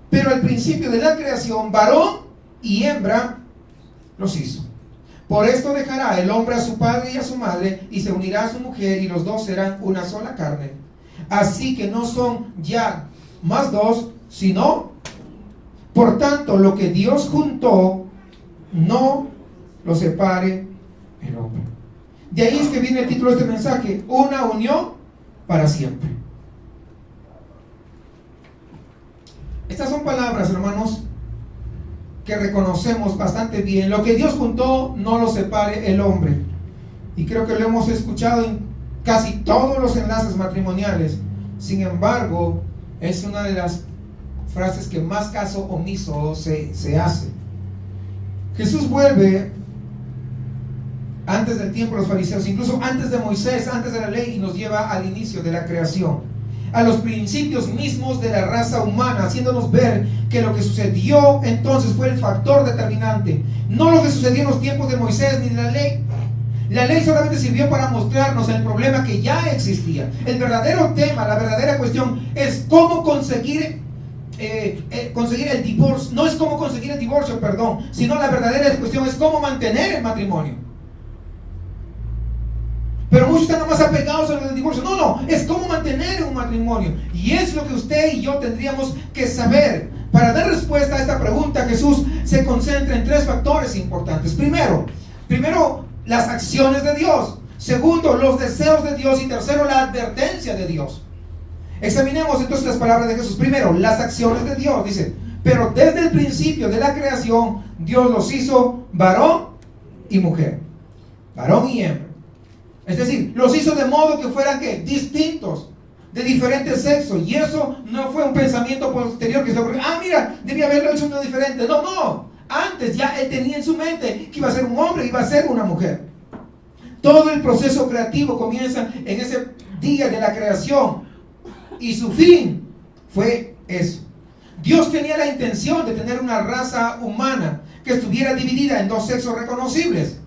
Pero al principio de la creación, varón y hembra los hizo. Por esto dejará el hombre a su padre y a su madre, y se unirá a su mujer, y los dos serán una sola carne. Así que no son ya más 2, sino, por tanto, lo que Dios juntó, no lo separe el hombre. De ahí es que viene el título de este mensaje, una unión para siempre. Estas son palabras, hermanos, que reconocemos bastante bien. Lo que Dios juntó, no lo separe el hombre. Y creo que lo hemos escuchado en casi todos los enlaces matrimoniales. Sin embargo, es una de las frases que más caso omiso se hace. Jesús vuelve antes del tiempo de los fariseos, incluso antes de Moisés, antes de la ley, y nos lleva al inicio de la creación, a los principios mismos de la raza humana, haciéndonos ver que lo que sucedió entonces fue el factor determinante, no lo que sucedió en los tiempos de Moisés ni de la ley. La ley solamente sirvió para mostrarnos el problema que ya existía. El verdadero tema, la verdadera cuestión es cómo conseguir el divorcio. No es cómo conseguir el divorcio, perdón, sino la verdadera cuestión es cómo mantener el matrimonio. Pero muchos están más apegados a lo del divorcio. No, es cómo mantener un matrimonio. Y es lo que usted y yo tendríamos que saber. Para dar respuesta a esta pregunta, Jesús se concentra en 3 factores importantes. Primero, las acciones de Dios. Segundo, los deseos de Dios. Y tercero, la advertencia de Dios. Examinemos entonces las palabras de Jesús. Primero, las acciones de Dios. Dice, pero desde el principio de la creación, Dios los hizo varón y mujer. Varón y hembra. Es decir, los hizo de modo que fueran ¿qué? Distintos, de diferentes sexos. Y eso no fue un pensamiento posterior que se ocurrió. Mira, debía haberlo hecho uno diferente. No. Antes ya él tenía en su mente que iba a ser un hombre, iba a ser una mujer. Todo el proceso creativo comienza en ese día de la creación. Y su fin fue eso. Dios tenía la intención de tener una raza humana que estuviera dividida en 2 sexos reconocibles.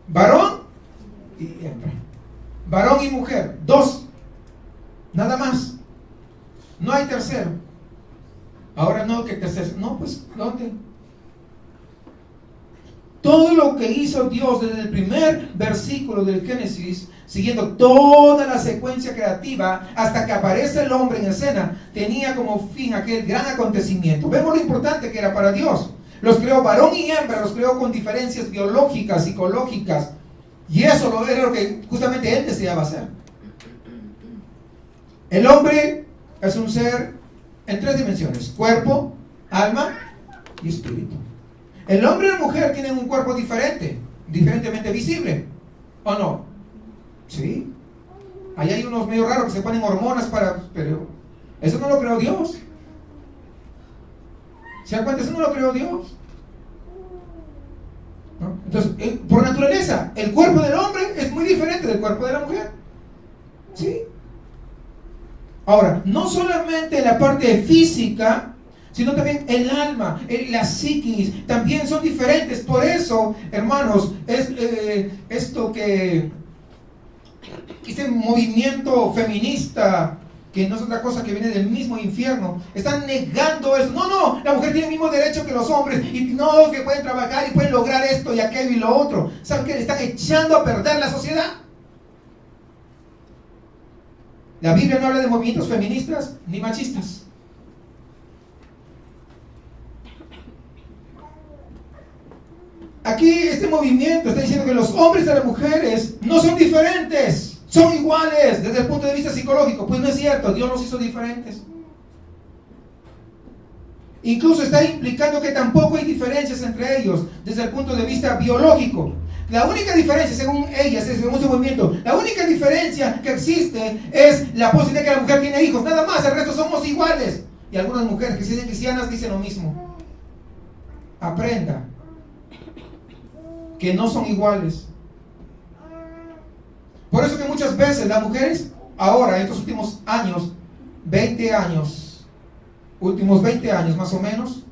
Varón y hembra. Varón y mujer, 2, nada más. No hay tercero. Ahora no, que tercero. No, pues, ¿dónde? Todo lo que hizo Dios desde el primer versículo del Génesis, siguiendo toda la secuencia creativa hasta que aparece el hombre en escena, tenía como fin aquel gran acontecimiento. Vemos lo importante que era para Dios. Los creó varón y hembra, los creó con diferencias biológicas, psicológicas. Y eso era lo que justamente él deseaba hacer. El hombre es un ser en 3 dimensiones: cuerpo, alma y espíritu. El hombre y la mujer tienen un cuerpo diferente, diferentemente visible, ¿o no? Sí. Ahí hay unos medio raros que se ponen hormonas pero eso no lo creó Dios. ¿Se dan cuenta? Eso no lo creó Dios. ¿No? Entonces, por naturaleza, el cuerpo del hombre es muy diferente del cuerpo de la mujer. ¿Sí? Ahora, no solamente la parte física, sino también el alma, la psiquis, también son diferentes. Por eso, hermanos, es esto que este movimiento feminista, que no es otra cosa que viene del mismo infierno, están negando eso. No, la mujer tiene el mismo derecho que los hombres, y no, que pueden trabajar y pueden lograr esto y aquello y lo otro. ¿Saben qué? Están echando a perder la sociedad. La Biblia no habla de movimientos feministas ni machistas. Aquí este movimiento está diciendo que los hombres y las mujeres no son diferentes, son iguales desde el punto de vista psicológico. Pues no es cierto, Dios los hizo diferentes. Incluso está implicando que tampoco hay diferencias entre ellos desde el punto de vista biológico. La única diferencia, según ellas, según su movimiento, la única diferencia que existe es la posibilidad de que la mujer tiene hijos, nada más. El resto somos iguales. Y algunas mujeres que se dicen cristianas dicen lo mismo. Aprenda que no son iguales. Por eso que muchas veces las mujeres, ahora, en estos últimos años, 20 años, últimos 20 años más o menos,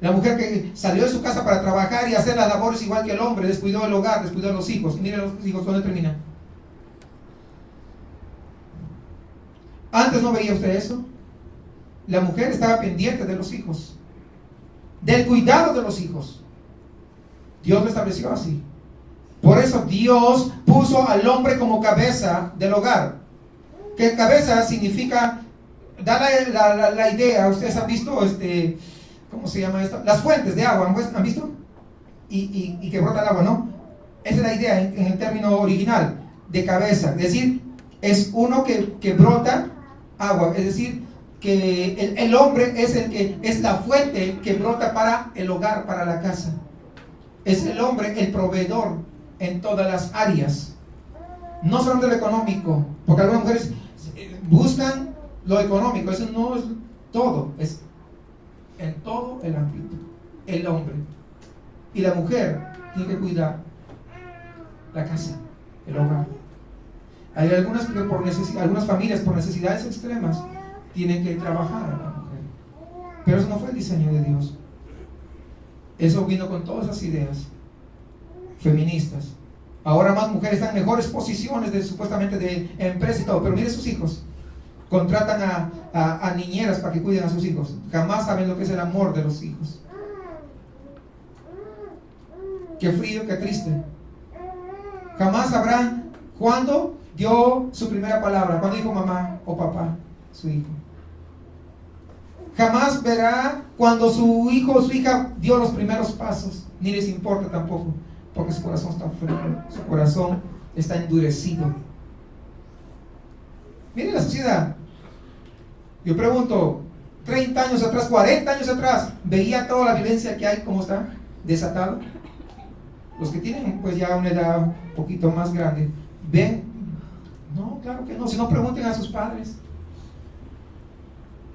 la mujer que salió de su casa para trabajar y hacer las labores igual que el hombre, descuidó el hogar, descuidó a los hijos. Y miren los hijos, ¿dónde terminan? Antes no veía usted eso. La mujer estaba pendiente de los hijos, del cuidado de los hijos. Dios lo estableció así. Por eso Dios puso al hombre como cabeza del hogar. Que cabeza significa da la idea, ustedes han visto, ¿cómo se llama esto? Las fuentes de agua, ¿han visto? Y que brota el agua, ¿no? Esa es la idea en el término original, de cabeza. Es decir, es uno que brota agua, es decir, que el hombre es el que es la fuente que brota para el hogar, para la casa. Es el hombre el proveedor en todas las áreas, no solamente lo económico, porque algunas mujeres buscan lo económico, eso no es todo, es en todo el ámbito, el hombre. Y la mujer tiene que cuidar la casa, el hogar. Hay algunas que algunas familias por necesidades extremas tienen que trabajar a la mujer, pero eso no fue el diseño de Dios. Eso vino con todas esas ideas feministas. Ahora más mujeres están en mejores posiciones supuestamente de empresa y todo, pero mire sus hijos. Contratan a niñeras para que cuiden a sus hijos. Jamás saben lo que es el amor de los hijos. Qué frío, qué triste. Jamás sabrán cuándo dio su primera palabra, cuándo dijo mamá o papá, su hijo. Jamás verá cuando su hijo o su hija dio los primeros pasos, ni les importa tampoco, porque su corazón está frío, su corazón está endurecido. Miren la sociedad. Yo pregunto, 30 años atrás, 40 años atrás, ¿veía toda la violencia que hay, cómo está desatado? Los que tienen pues ya una edad un poquito más grande, ¿ven? No, claro que no, si no pregunten a sus padres.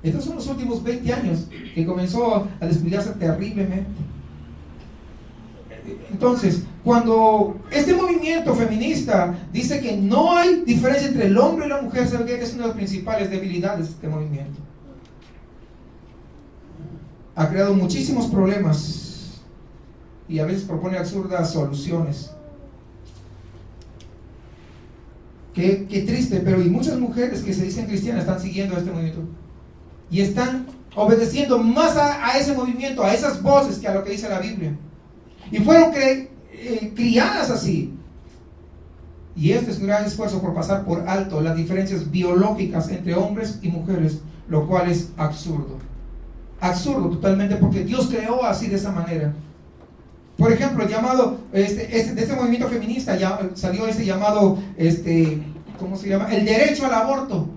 Estos son los últimos 20 años que comenzó a descuidarse terriblemente. Entonces, cuando este movimiento feminista dice que no hay diferencia entre el hombre y la mujer, ¿sabe qué? Es una de las principales debilidades de este movimiento. Ha creado muchísimos problemas y a veces propone absurdas soluciones. Qué triste, pero y muchas mujeres que se dicen cristianas están siguiendo este movimiento y están obedeciendo más a ese movimiento, a esas voces, que a lo que dice la Biblia. Y fueron criadas así. Y este es un gran esfuerzo por pasar por alto las diferencias biológicas entre hombres y mujeres, lo cual es absurdo. Absurdo totalmente, porque Dios creó así, de esa manera. Por ejemplo, el llamado, de este movimiento feminista ya salió ese llamado, ¿cómo se llama? El derecho al aborto.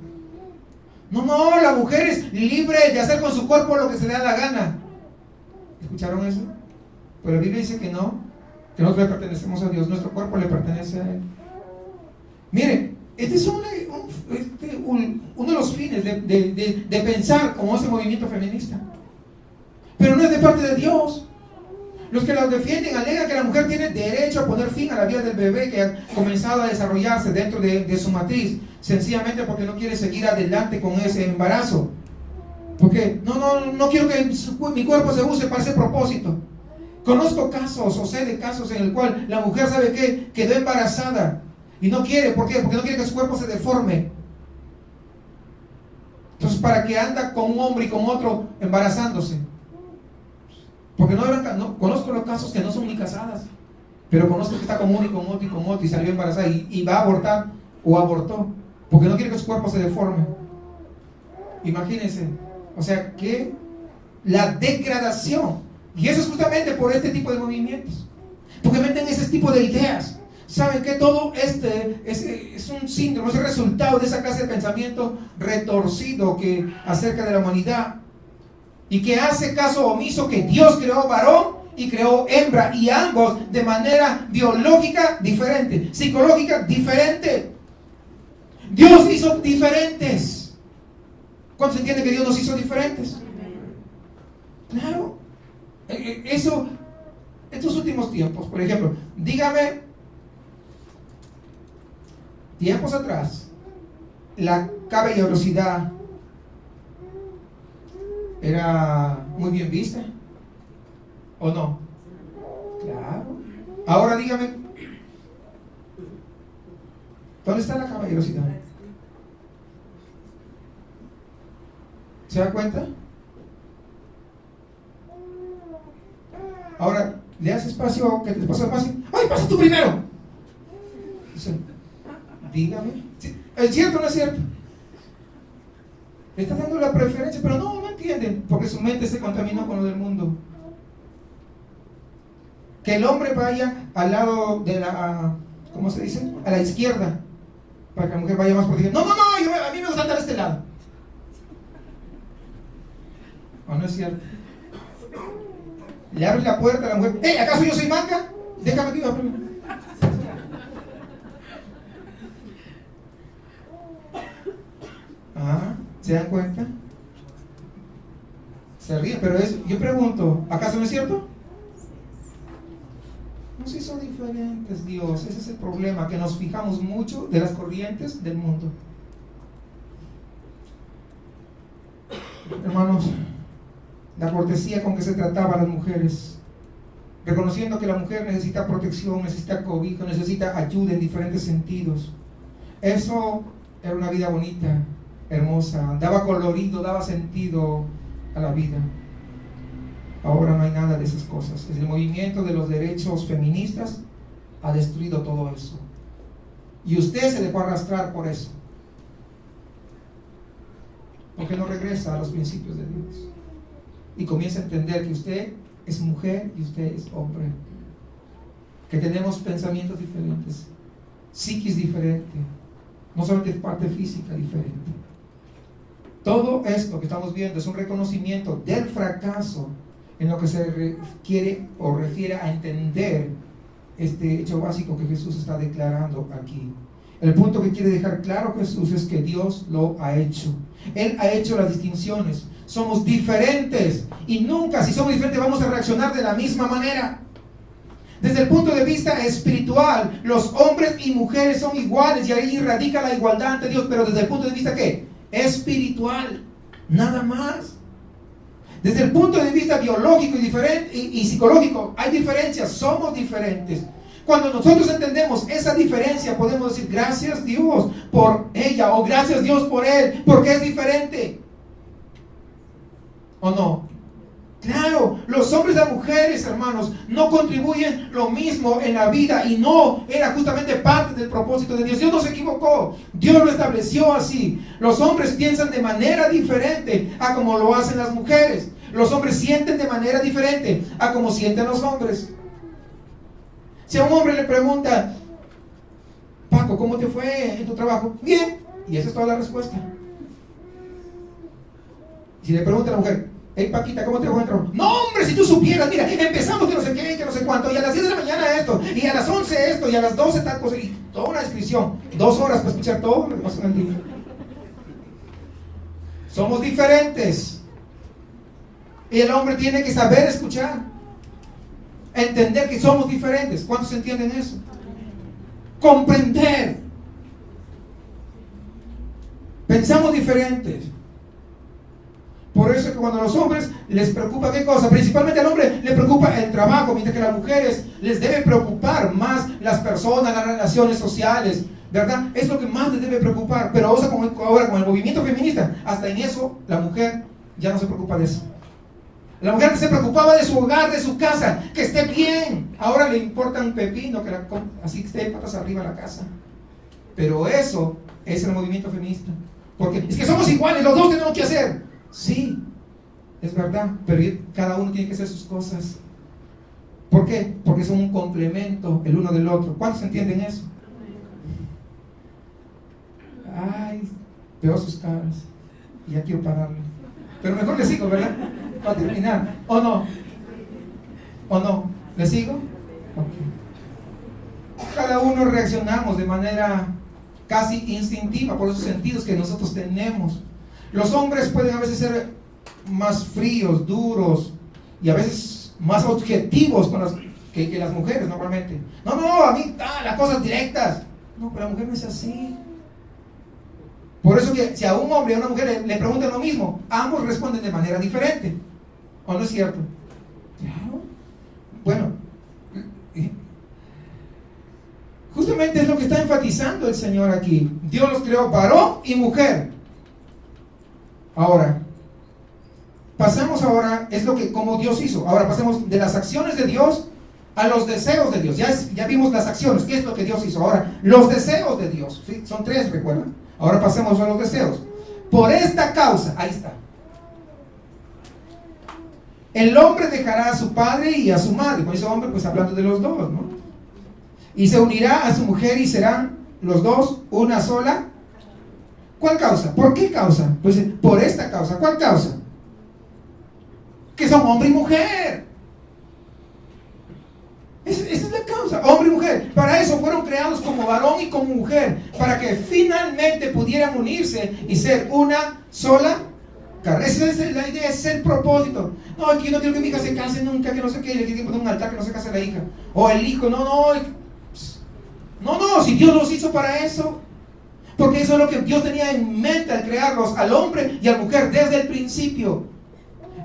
No, la mujer es libre de hacer con su cuerpo lo que se le da la gana. ¿Escucharon eso? Pero la Biblia dice que no, que nosotros le pertenecemos a Dios, nuestro cuerpo le pertenece a Él. Miren, este es uno de los fines de pensar como ese movimiento feminista. Pero no es de parte de Dios. Los que los defienden alegan que la mujer tiene derecho a poner fin a la vida del bebé que ha comenzado a desarrollarse dentro de su matriz, sencillamente porque no quiere seguir adelante con ese embarazo. Porque no quiero que mi cuerpo se use para ese propósito. Conozco casos, o sé de casos en el cual la mujer, ¿sabe qué? Quedó embarazada y no quiere. ¿Por qué? Porque no quiere que su cuerpo se deforme. Entonces, ¿para qué anda con un hombre y con otro embarazándose? Porque no conozco los casos que no son ni casadas, pero conozco que está con uno y con otro y salió embarazada y va a abortar o abortó porque no quiere que su cuerpo se deforme. Imagínense, o sea que la degradación, y eso es justamente por este tipo de movimientos, porque meten ese tipo de ideas. Saben que todo es un síndrome, es el resultado de esa clase de pensamiento retorcido acerca de la humanidad, y que hace caso omiso que Dios creó varón y creó hembra, y ambos de manera biológica diferente, psicológica diferente. Dios hizo diferentes. ¿Cuántos entienden que Dios nos hizo diferentes? Claro. Eso, estos últimos tiempos, por ejemplo, dígame, tiempos atrás, la caballerosidad era muy bien vista, ¿o no? Claro. Ahora dígame, ¿dónde está la caballerosidad? ¿Se da cuenta? Ahora, le das espacio, que te pasa espacio. ¡Ay, pasa tú primero! Dice, dígame, ¿es cierto o no es cierto? Le está dando la preferencia, pero no entienden, porque su mente se contaminó con lo del mundo. Que el hombre vaya al lado de la, ¿cómo se dice? A la izquierda, para que la mujer vaya más protegida. No, a mí me gusta andar a este lado. ¿O no es cierto? Le abre la puerta a la mujer. ¿Acaso yo soy manca? Déjame que yo. ¿Se dan cuenta? Se ríen, pero yo pregunto, ¿acaso no es cierto? No, si son diferentes, Dios. Ese es el problema, que nos fijamos mucho de las corrientes del mundo. Hermanos, la cortesía con que se trataba a las mujeres, reconociendo que la mujer necesita protección, necesita cobijo, necesita ayuda en diferentes sentidos. Eso era una vida bonita, hermosa, daba colorido, daba sentido a la vida. Ahora no hay nada de esas cosas. El movimiento de los derechos feministas ha destruido todo eso. Y usted se dejó arrastrar por eso. Porque no regresa a los principios de Dios. Y comienza a entender que usted es mujer y usted es hombre. Que tenemos pensamientos diferentes, psiquis diferente, no solamente parte física diferente. Todo esto que estamos viendo es un reconocimiento del fracaso en lo que se requiere o refiere a entender este hecho básico que Jesús está declarando aquí. El punto que quiere dejar claro Jesús es que Dios lo ha hecho. Él ha hecho las distinciones. Somos diferentes y nunca, si somos diferentes, vamos a reaccionar de la misma manera. Desde el punto de vista espiritual, los hombres y mujeres son iguales y ahí radica la igualdad ante Dios, pero desde el punto de vista ¿qué? Espiritual, nada más. Desde el punto de vista biológico y psicológico, hay diferencias, somos diferentes. Cuando nosotros entendemos esa diferencia, podemos decir gracias Dios por ella o gracias Dios por él, porque es diferente. ¿O no? Claro, los hombres y las mujeres, hermanos, no contribuyen lo mismo en la vida y no era justamente parte del propósito de Dios. Dios no se equivocó, Dios lo estableció así. Los hombres piensan de manera diferente a como lo hacen las mujeres. Los hombres sienten de manera diferente a como sienten los hombres. Si a un hombre le pregunta, Paco, ¿cómo te fue en tu trabajo? Bien, y esa es toda la respuesta. Si le pregunta a la mujer, hey Paquita, ¿cómo te fue en el trabajo? No hombre, si tú supieras, mira, empezamos que no sé qué, que no sé cuánto, y a las 10 de la mañana esto, y a las 11 esto, y a las 12 tal cosa, y toda una descripción, 2 horas para escuchar todo lo que pasa en el día. Somos diferentes. Y el hombre tiene que saber escuchar, entender que somos diferentes. ¿Cuántos entienden eso? Comprender. Pensamos diferentes. Por eso es que cuando a los hombres les preocupa qué cosa, principalmente al hombre le preocupa el trabajo, mientras que a las mujeres les debe preocupar más las personas, las relaciones sociales, ¿verdad? Es lo que más les debe preocupar. Pero ahora con el movimiento feminista, hasta en eso la mujer ya no se preocupa de eso. La mujer que se preocupaba de su hogar, de su casa, que esté bien, ahora le importa un pepino, así que esté patas arriba la casa. Pero eso es el movimiento feminista. Porque es que somos iguales, los dos tenemos que hacer. Sí, es verdad, pero cada uno tiene que hacer sus cosas. ¿Por qué? Porque son un complemento el uno del otro. ¿Cuántos entienden eso? Ay, veo sus caras y ya quiero pararlo. Pero mejor le sigo, ¿verdad? Para terminar. ¿O no? ¿O no? ¿Le sigo? Okay. Cada uno reaccionamos de manera casi instintiva por esos sentidos que nosotros tenemos. Los hombres pueden a veces ser más fríos, duros y a veces más objetivos que las mujeres normalmente. No, a mí las cosas directas. No, pero la mujer no es así. Por eso que si a un hombre y a una mujer le preguntan lo mismo, ambos responden de manera diferente. ¿O no es cierto? Claro. Bueno, justamente es lo que está enfatizando el Señor aquí. Dios los creó varón y mujer. Ahora, pasamos ahora, es lo que como Dios hizo. Ahora pasemos de las acciones de Dios a los deseos de Dios. Ya vimos las acciones, ¿qué es lo que Dios hizo? Ahora, los deseos de Dios, ¿sí? Son 3, recuerdan. Ahora pasemos a los deseos. por esta causa, ahí está. El hombre dejará a su padre y a su madre. Con ese hombre, pues hablando de los dos, ¿no? Y se unirá a su mujer y serán los dos una sola. ¿Cuál causa? ¿Por qué causa? Pues por esta causa. ¿Cuál causa? Que son hombre y mujer. Esa es la causa, hombre y mujer. Para eso fueron creados como varón y como mujer, para que finalmente pudieran unirse y ser una sola carne. Esa es la idea, ese es el propósito. No, aquí no quiero que mi hija se case nunca, que no sé qué, le quiero poner un altar que no se case la hija. O el hijo, no, si Dios los hizo para eso. Porque eso es lo que Dios tenía en mente al crearlos, al hombre y a la mujer, desde el principio.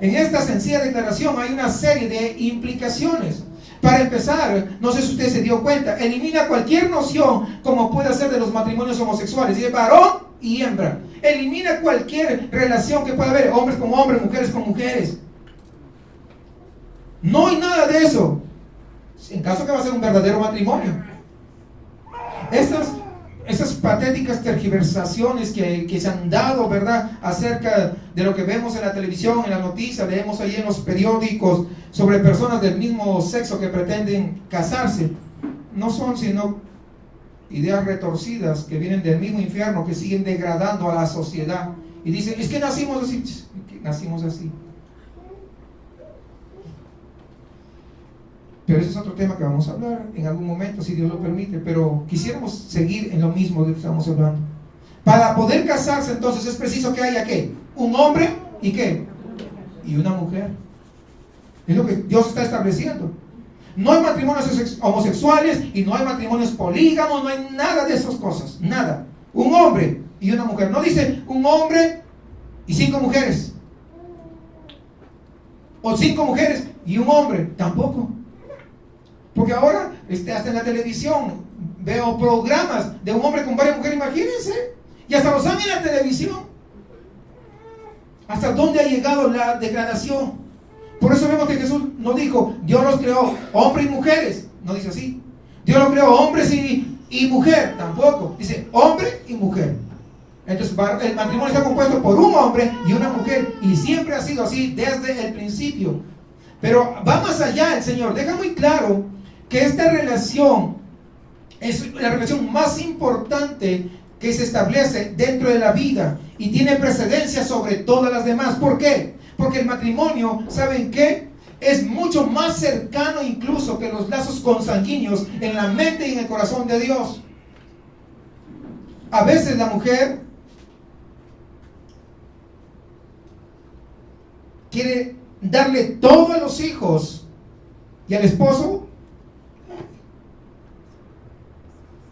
En esta sencilla declaración hay una serie de implicaciones. Para empezar, no sé si usted se dio cuenta, elimina cualquier noción como puede ser de los matrimonios homosexuales, y de varón y hembra. Elimina cualquier relación que pueda haber, hombres con hombres, mujeres con mujeres. No hay nada de eso. En caso que va a ser un verdadero matrimonio. Esas patéticas tergiversaciones que se han dado, ¿verdad?, acerca de lo que vemos en la televisión, en las noticias, leemos ahí en los periódicos sobre personas del mismo sexo que pretenden casarse, no son sino ideas retorcidas que vienen del mismo infierno, que siguen degradando a la sociedad. Y dicen, es que nacimos así. Nacimos así. Pero ese es otro tema que vamos a hablar en algún momento, si Dios lo permite. Pero quisiéramos seguir en lo mismo de lo que estamos hablando. Para poder casarse, entonces, es preciso que haya ¿qué? Un hombre y ¿qué? Y una mujer. Es lo que Dios está estableciendo. No hay matrimonios homosexuales y no hay matrimonios polígamos, no hay nada de esas cosas. Nada. Un hombre y una mujer. No dice un hombre y 5 mujeres. O 5 mujeres y un hombre. Tampoco. Porque ahora, hasta en la televisión, veo programas de un hombre con varias mujeres, imagínense. Y hasta los dan en la televisión. ¿Hasta dónde ha llegado la degradación? Por eso vemos que Jesús no dijo, Dios los creó hombres y mujeres. No dice así. Dios los creó hombres y mujer. Tampoco. Dice hombre y mujer. Entonces el matrimonio está compuesto por un hombre y una mujer. Y siempre ha sido así desde el principio. Pero va más allá el Señor. Deja muy claro que esta relación es la relación más importante que se establece dentro de la vida y tiene precedencia sobre todas las demás. ¿Por qué? Porque el matrimonio, ¿saben qué? Es mucho más cercano incluso que los lazos consanguíneos en la mente y en el corazón de Dios. A veces la mujer quiere darle todo a los hijos y al esposo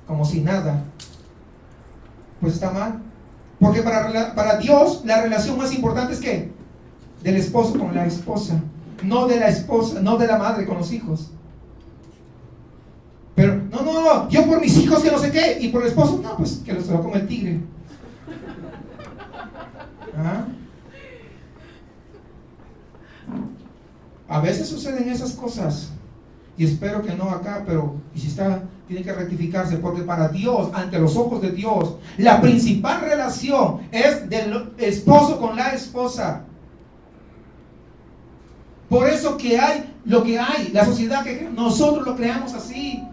como si nada. Pues está mal. Porque para Dios la relación más importante es ¿qué? Del esposo con la esposa. No de la esposa, no de la madre con los hijos. Pero, no, yo por mis hijos que no sé qué. Y por el esposo, no, pues que se lo come el tigre. ¿Ah? A veces suceden esas cosas. Y espero que no acá, pero y si está, tiene que rectificarse, porque para Dios, ante los ojos de Dios, la principal relación es del esposo con la esposa. Por eso que hay lo que hay, la sociedad que nosotros lo creamos así.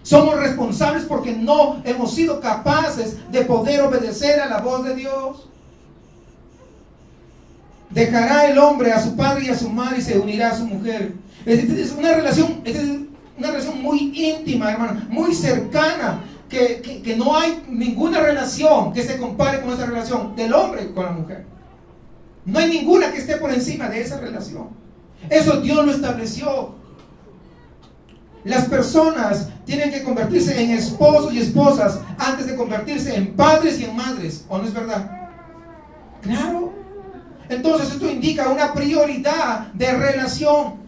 Somos responsables porque no hemos sido capaces de poder obedecer a la voz de Dios. Dejará el hombre a su padre y a su madre y se unirá a su mujer. Es una relación muy íntima, hermano, muy cercana, que no hay ninguna relación que se compare con esa relación del hombre con la mujer. No hay ninguna que esté por encima de esa relación. Eso Dios lo estableció. Las personas tienen que convertirse en esposos y esposas antes de convertirse en padres y en madres, ¿o no es verdad? Claro. Entonces esto indica una prioridad de relación.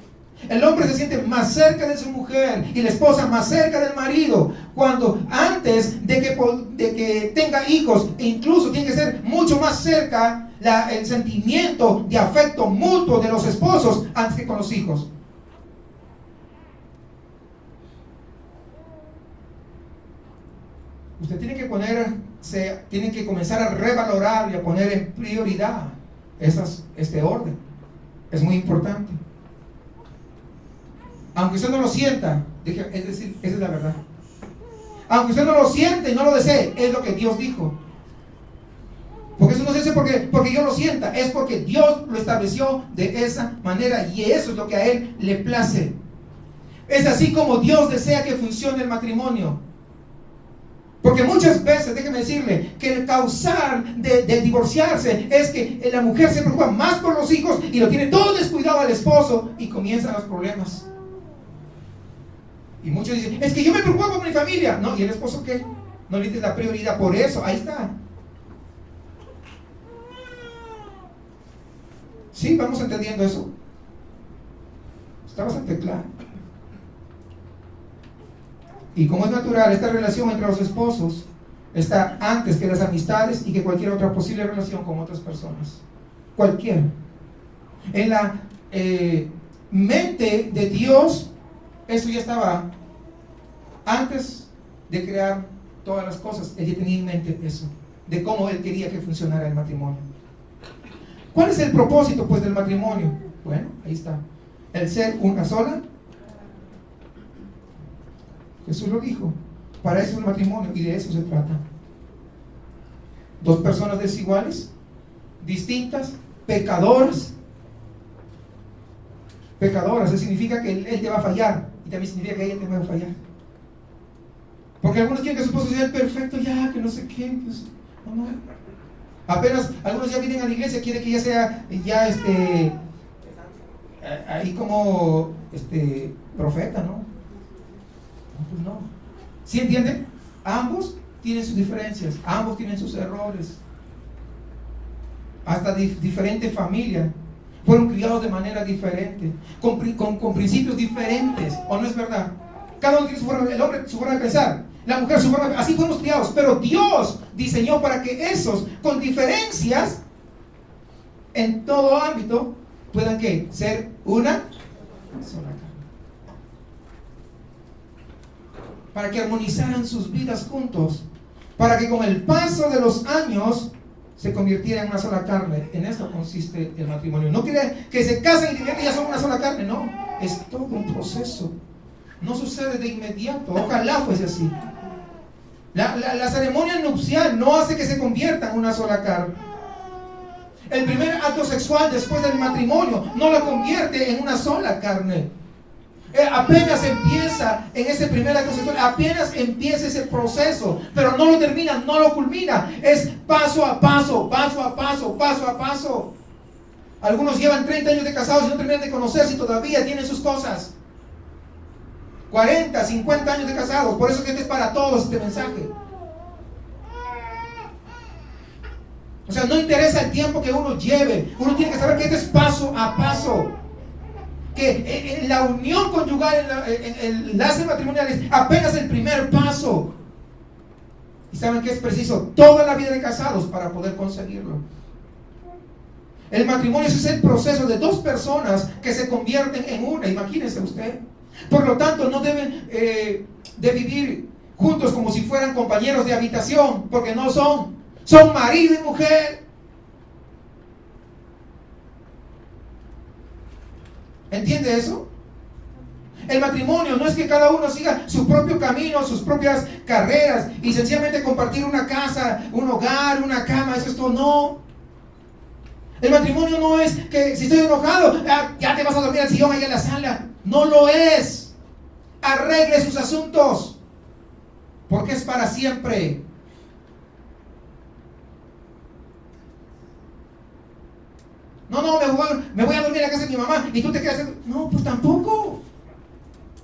El hombre se siente más cerca de su mujer y la esposa más cerca del marido cuando antes de que tenga hijos, e incluso tiene que ser mucho más cerca el sentimiento de afecto mutuo de los esposos antes que con los hijos. Usted tiene que comenzar a revalorar y a poner en prioridad este orden. Es muy importante. Aunque usted no lo sienta, es decir, esa es la verdad. Aunque usted no lo siente y no lo desee, es lo que Dios dijo. Porque eso no se dice porque yo lo sienta, es porque Dios lo estableció de esa manera y eso es lo que a Él le place. Es así como Dios desea que funcione el matrimonio. Porque muchas veces, déjeme decirle, que el causar de divorciarse es que la mujer se preocupa más por los hijos y lo tiene todo descuidado al esposo y comienzan los problemas. Y muchos dicen, es que yo me preocupo por mi familia. No, ¿y el esposo qué? No le dices la prioridad, por eso, ahí está. Sí, vamos entendiendo eso. Está bastante claro. Y como es natural, esta relación entre los esposos está antes que las amistades y que cualquier otra posible relación con otras personas. Cualquiera. En la mente de Dios, eso ya estaba antes de crear todas las cosas. Él ya tenía en mente eso, de cómo Él quería que funcionara el matrimonio. ¿Cuál es el propósito, pues, del matrimonio? Bueno, ahí está. El ser una sola. Jesús lo dijo. Para eso es el matrimonio y de eso se trata. Dos personas desiguales, distintas, pecadoras. Pecadoras, eso significa que él te va a fallar y también significa que ella te va a fallar. Porque algunos quieren que su esposo sea el perfecto, ya, que no sé qué, pues, no. Apenas algunos ya vienen a la iglesia, quiere que ella sea ahí como profeta, ¿no? No, pues no. ¿Sí entienden? Ambos tienen sus diferencias, ambos tienen sus errores. Hasta diferente familia. Fueron criados de manera diferente, con principios diferentes, ¿o no es verdad? Cada uno tiene su forma, el hombre su forma de pensar, la mujer su forma de, así fuimos criados, pero Dios diseñó para que esos con diferencias en todo ámbito puedan ¿qué? Ser una sola carne. Para que armonizaran sus vidas juntos, para que con el paso de los años se convirtiera en una sola carne. En esto consiste el matrimonio. No quiere que se casen y que ya son una sola carne, no. Es todo un proceso. No sucede de inmediato. Ojalá fuese así. La ceremonia nupcial no hace que se convierta en una sola carne. El primer acto sexual después del matrimonio no lo convierte en una sola carne. Apenas empieza en ese primer acto sexual, apenas empieza ese proceso, pero no lo termina, no lo culmina. Es paso a paso, paso a paso, paso a paso. Algunos llevan 30 años de casados y no terminan de conocerse y todavía tienen sus cosas. 40, 50 años de casados. Por eso que este es para todos este mensaje. O sea, no interesa el tiempo que uno lleve. Uno tiene que saber que este es paso a paso. Que la unión conyugal, el enlace matrimonial es apenas el primer paso. Y saben que es preciso toda la vida de casados para poder conseguirlo. El matrimonio es el proceso de dos personas que se convierten en una. Imagínense usted. Por lo tanto, no deben de vivir juntos como si fueran compañeros de habitación, porque no son. Son marido y mujer. ¿Entiende eso? El matrimonio no es que cada uno siga su propio camino, sus propias carreras y sencillamente compartir una casa, un hogar, una cama, eso es todo. No. El matrimonio no es que si estoy enojado, ya te vas a dormir al sillón ahí en la sala. No lo es. Arregle sus asuntos, porque es para siempre. No, me voy a dormir en la casa de mi mamá y tú te quedas. No, pues tampoco.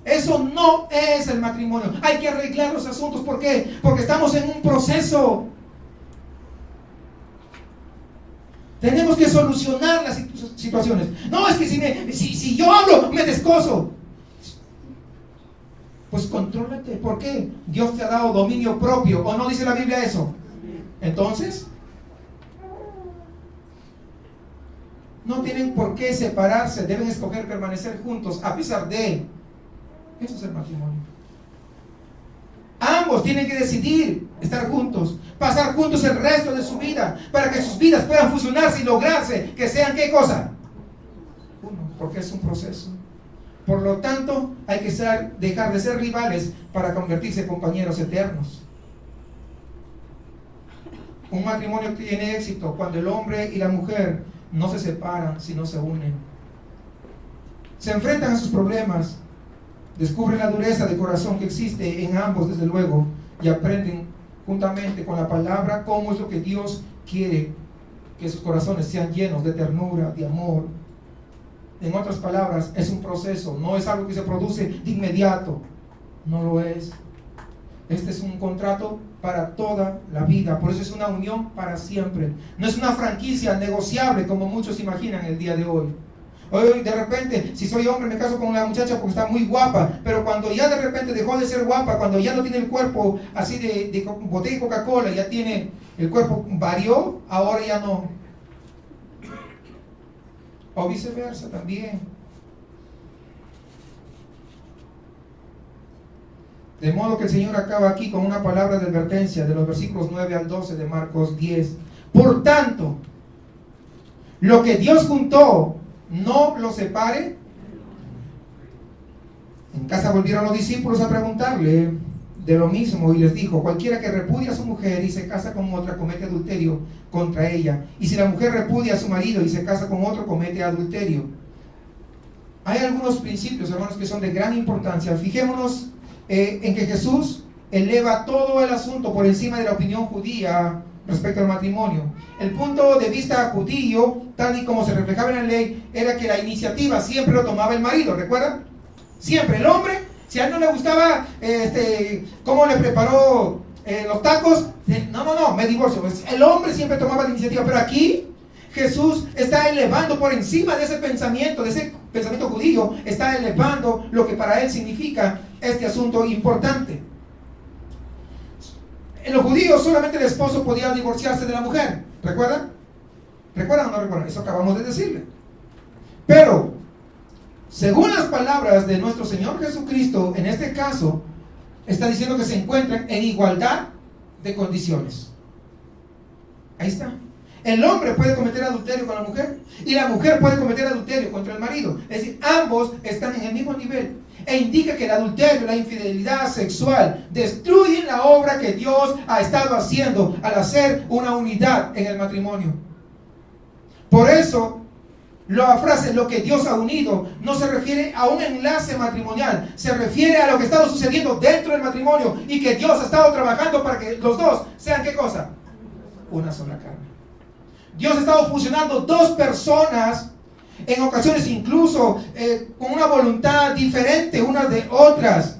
Eso no es el matrimonio. Hay que arreglar los asuntos. ¿Por qué? Porque estamos en un proceso. Tenemos que solucionar las situaciones. No, es que si yo hablo, me descoso. Pues contrólate. ¿Por qué? Dios te ha dado dominio propio. ¿O no dice la Biblia eso? Entonces, no tienen por qué separarse. Deben escoger permanecer juntos a pesar de. Eso es el matrimonio. ambos tienen que decidir estar juntos, pasar juntos el resto de su vida, para que sus vidas puedan fusionarse y lograrse que sean, ¿qué cosa? Uno, porque es un proceso. Por lo tanto, hay que dejar de ser rivales para convertirse en compañeros eternos. Un matrimonio que tiene éxito cuando el hombre y la mujer no se separan, sino se unen. Se enfrentan a sus problemas, descubren la dureza de corazón que existe en ambos, desde luego, y aprenden juntamente con la palabra cómo es lo que Dios quiere que sus corazones sean llenos de ternura, de amor. En otras palabras, es un proceso, no es algo que se produce de inmediato, no lo es. Este es un contrato para toda la vida, por eso es una unión para siempre. No es una franquicia negociable como muchos imaginan el día de hoy. Hoy de repente, si soy hombre me caso con una muchacha porque está muy guapa, pero cuando ya de repente dejó de ser guapa, cuando ya no tiene el cuerpo así de botella de Coca-Cola, ya tiene el cuerpo, varió, ahora ya no. O viceversa también. De modo que el Señor acaba aquí con una palabra de advertencia de los versículos 9 al 12 de Marcos 10. Por tanto, lo que Dios juntó, no lo separe. En casa volvieron los discípulos a preguntarle de lo mismo y les dijo: cualquiera que repudia a su mujer y se casa con otra comete adulterio contra ella, y si la mujer repudia a su marido y se casa con otro comete adulterio. Hay algunos principios, hermanos, que son de gran importancia. Fijémonos en que Jesús eleva todo el asunto por encima de la opinión judía respecto al matrimonio. El punto de vista judío, tal y como se reflejaba en la ley, era que la iniciativa siempre lo tomaba el marido, ¿recuerdan? Siempre el hombre, si a él no le gustaba cómo le preparó los tacos, no, me divorcio. Pues el hombre siempre tomaba la iniciativa, pero aquí Jesús está elevando por encima de ese pensamiento judío, está elevando lo que para él significa este asunto importante. En los judíos solamente el esposo podía divorciarse de la mujer, ¿recuerdan? ¿Recuerdan o no recuerdan? Eso acabamos de decirle. Pero, según las palabras de nuestro Señor Jesucristo, en este caso, está diciendo que se encuentran en igualdad de condiciones. Ahí está. El hombre puede cometer adulterio con la mujer y la mujer puede cometer adulterio contra el marido. Es decir, ambos están en el mismo nivel. E indica que el adulterio, la infidelidad sexual, destruyen la obra que Dios ha estado haciendo al hacer una unidad en el matrimonio. Por eso, la frase "lo que Dios ha unido" no se refiere a un enlace matrimonial, se refiere a lo que ha estado sucediendo dentro del matrimonio y que Dios ha estado trabajando para que los dos sean, ¿qué cosa? Una sola carne. Dios ha estado fusionando dos personas, en ocasiones incluso con una voluntad diferente unas de otras,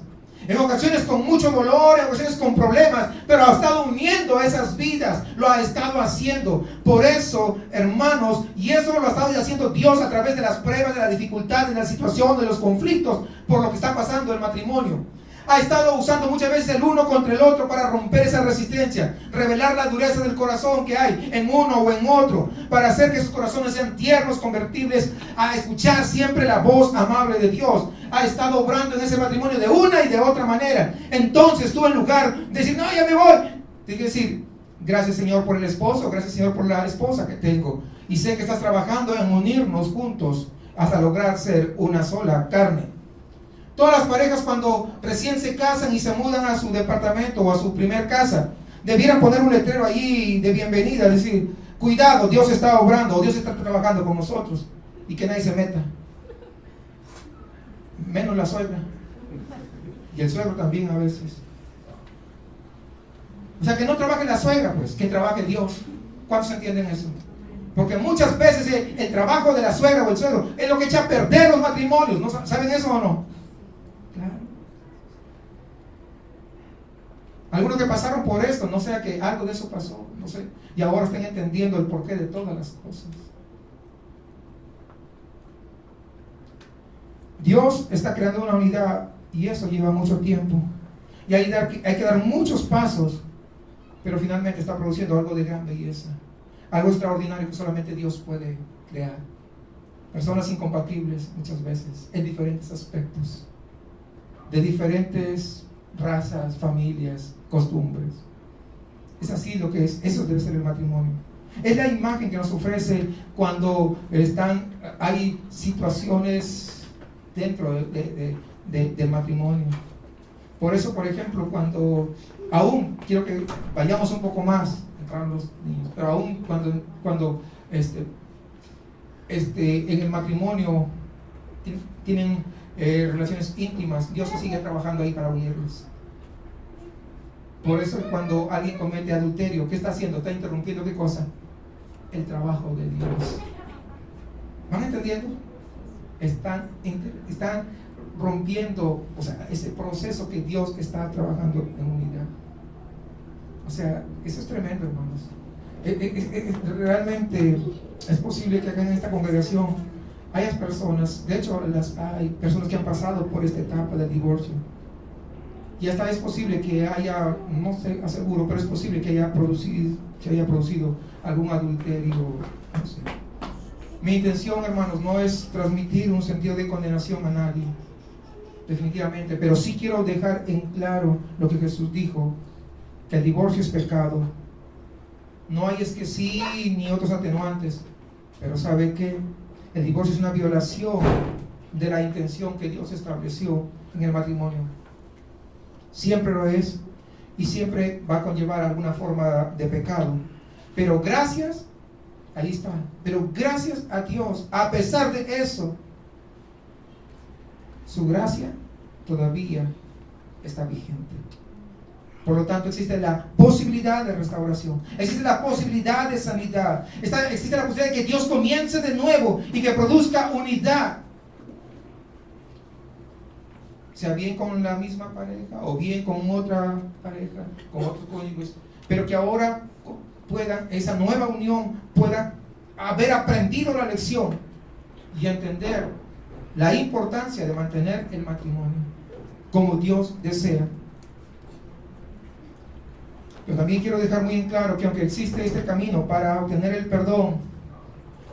en ocasiones con mucho dolor, en ocasiones con problemas, pero ha estado uniendo esas vidas, lo ha estado haciendo. Por eso, hermanos, y eso lo ha estado haciendo Dios a través de las pruebas, de la dificultad, de la situación, de los conflictos, por lo que está pasando el matrimonio. Ha estado usando muchas veces el uno contra el otro para romper esa resistencia, revelar la dureza del corazón que hay en uno o en otro, para hacer que sus corazones sean tiernos, convertibles a escuchar siempre la voz amable de Dios. Ha estado obrando en ese matrimonio de una y de otra manera. Entonces tú, en lugar de decir, no, ya me voy, tienes que decir: gracias, Señor, por el esposo, gracias, Señor, por la esposa que tengo, y sé que estás trabajando en unirnos juntos hasta lograr ser una sola carne. Todas las parejas, cuando recién se casan y se mudan a su departamento o a su primer casa, debieran poner un letrero ahí de bienvenida, decir: cuidado, Dios está obrando, o Dios está trabajando con nosotros, y que nadie se meta, menos la suegra y el suegro también a veces. O sea, que no trabaje la suegra, pues, que trabaje Dios. ¿Cuántos entienden eso? Porque muchas veces el trabajo de la suegra o el suegro es lo que echa a perder los matrimonios. ¿No saben eso o no? Claro. Algunos que pasaron por esto, no sea que algo de eso pasó, no sé, y ahora están entendiendo el porqué de todas las cosas. Dios está creando una unidad y eso lleva mucho tiempo. Y hay que dar muchos pasos, pero finalmente está produciendo algo de gran belleza, algo extraordinario que solamente Dios puede crear. Personas incompatibles muchas veces, en diferentes aspectos, de diferentes razas, familias, costumbres. Es así lo que es, eso debe ser el matrimonio. Es la imagen que nos ofrece cuando hay situaciones dentro del matrimonio. Por eso, por ejemplo, aún quiero que vayamos un poco más, entrar los niños, pero aún cuando en el matrimonio tienen relaciones íntimas, Dios sigue trabajando ahí para unirlos. Por eso cuando alguien comete adulterio, ¿qué está haciendo? Está interrumpiendo ¿qué cosa? El trabajo de Dios. ¿Van entendiendo? Están rompiendo, o sea, ese proceso que Dios está trabajando en unidad. O sea, eso es tremendo, hermanos. Realmente es posible que acá en esta congregación haya personas, de hecho hay personas que han pasado por esta etapa del divorcio. Y hasta es posible que haya, no sé, aseguro, pero es posible que haya producido algún adulterio, no sé. Mi intención, hermanos, no es transmitir un sentido de condenación a nadie, definitivamente, pero sí quiero dejar en claro lo que Jesús dijo, que el divorcio es pecado. No hay es que sí ni otros atenuantes, pero ¿sabe qué? El divorcio es una violación de la intención que Dios estableció en el matrimonio. Siempre lo es y siempre va a conllevar alguna forma de pecado. Pero gracias, ahí está, pero gracias a Dios, a pesar de eso, su gracia todavía está vigente. Por lo tanto, existe la posibilidad de restauración, existe la posibilidad de sanidad, existe la posibilidad de que Dios comience de nuevo y que produzca unidad, sea bien con la misma pareja o bien con otra pareja, con otros cónyuges, pero que ahora esa nueva unión pueda haber aprendido la lección y entender la importancia de mantener el matrimonio como Dios desea. Pero también quiero dejar muy en claro que aunque existe este camino para obtener el perdón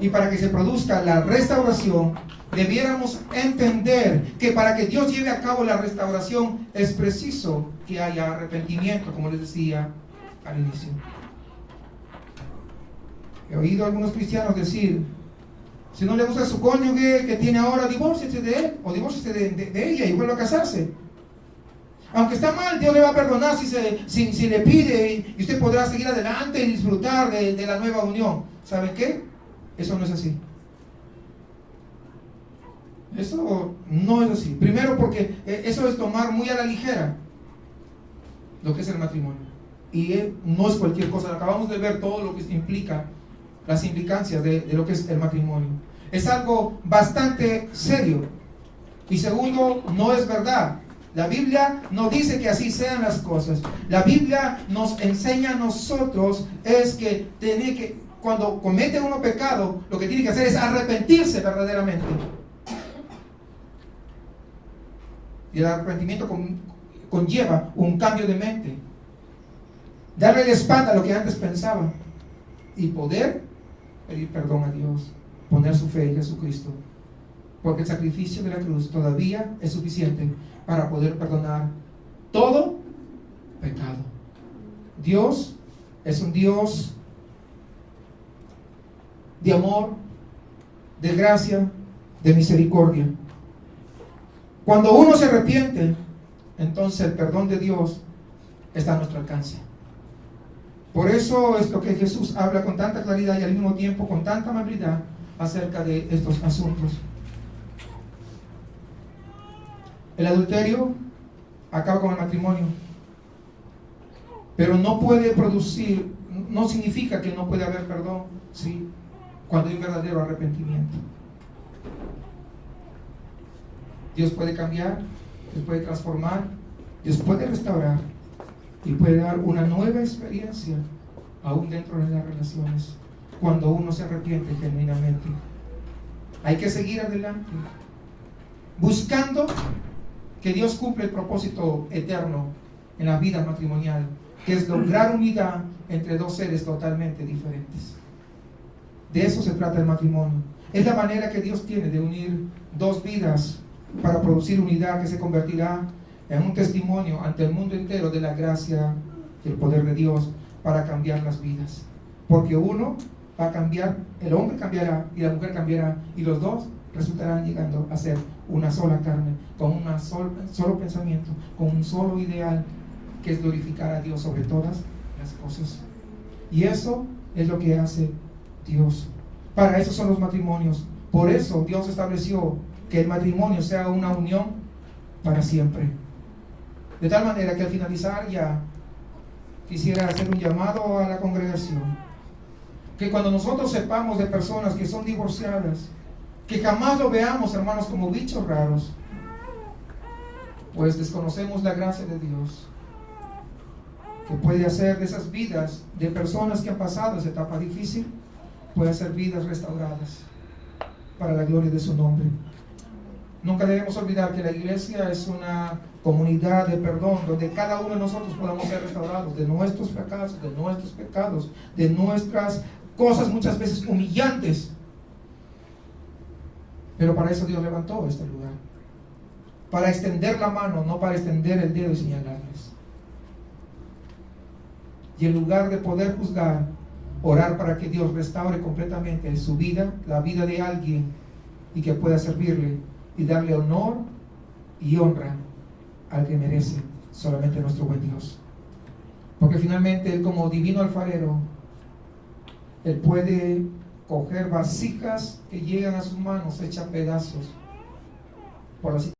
y para que se produzca la restauración, debiéramos entender que para que Dios lleve a cabo la restauración es preciso que haya arrepentimiento, como les decía al inicio. He oído a algunos cristianos decir: si no le gusta a su cónyuge que tiene ahora, divórciese de él o divórciese de ella y vuelva a casarse. Aunque está mal, Dios le va a perdonar si le pide, y usted podrá seguir adelante y disfrutar de la nueva unión. ¿Saben qué? Eso no es así. Eso no es así. Primero porque eso es tomar muy a la ligera lo que es el matrimonio. Y no es cualquier cosa. Acabamos de ver todo lo que implica, las implicancias de lo que es el matrimonio. Es algo bastante serio. Y segundo, no es verdad. La Biblia no dice que así sean las cosas. La Biblia nos enseña a nosotros es que cuando comete uno pecado, lo que tiene que hacer es arrepentirse verdaderamente. Y el arrepentimiento conlleva un cambio de mente, darle la espalda a lo que antes pensaba y poder pedir perdón a Dios, poner su fe en Jesucristo, porque el sacrificio de la cruz todavía es suficiente para poder perdonar todo pecado. Dios es un Dios de amor, de gracia, de misericordia. Cuando uno se arrepiente, entonces el perdón de Dios está a nuestro alcance. Por eso es lo que Jesús habla con tanta claridad y al mismo tiempo con tanta amabilidad acerca de estos asuntos. El adulterio acaba con el matrimonio, pero no puede producir, no significa que no puede haber perdón, sí, cuando hay un verdadero arrepentimiento. Dios puede cambiar, Dios puede transformar, Dios puede restaurar y puede dar una nueva experiencia aún dentro de las relaciones cuando uno se arrepiente genuinamente. Hay que seguir adelante buscando que Dios cumpla el propósito eterno en la vida matrimonial, que es lograr unidad entre dos seres totalmente diferentes. De eso se trata el matrimonio. Es la manera que Dios tiene de unir dos vidas para producir unidad que se convertirá en un testimonio ante el mundo entero de la gracia y el poder de Dios para cambiar las vidas. Porque uno va a cambiar, el hombre cambiará y la mujer cambiará, y los dos resultarán llegando a ser una sola carne, con un solo pensamiento, con un solo ideal, que es glorificar a Dios sobre todas las cosas. Y eso es lo que hace Dios. Para eso son los matrimonios. Por eso Dios estableció que el matrimonio sea una unión para siempre. De tal manera que al finalizar ya quisiera hacer un llamado a la congregación, que cuando nosotros sepamos de personas que son divorciadas, que jamás lo veamos, hermanos, como bichos raros, pues desconocemos la gracia de Dios, que puede hacer de esas vidas de personas que han pasado esa etapa difícil, puede hacer vidas restauradas para la gloria de su nombre. Nunca debemos olvidar que la iglesia es una comunidad de perdón, donde cada uno de nosotros podamos ser restaurados de nuestros fracasos, de nuestros pecados, de nuestras cosas muchas veces humillantes. Pero para eso Dios levantó este lugar, para extender la mano, no para extender el dedo y señalarles. Y en lugar de poder juzgar, orar para que Dios restaure completamente su vida, la vida de alguien, y que pueda servirle y darle honor y honra al que merece, solamente nuestro buen Dios. Porque finalmente Él, como divino alfarero, Él puede coger vasijas que llegan a sus manos hechas pedazos por la situación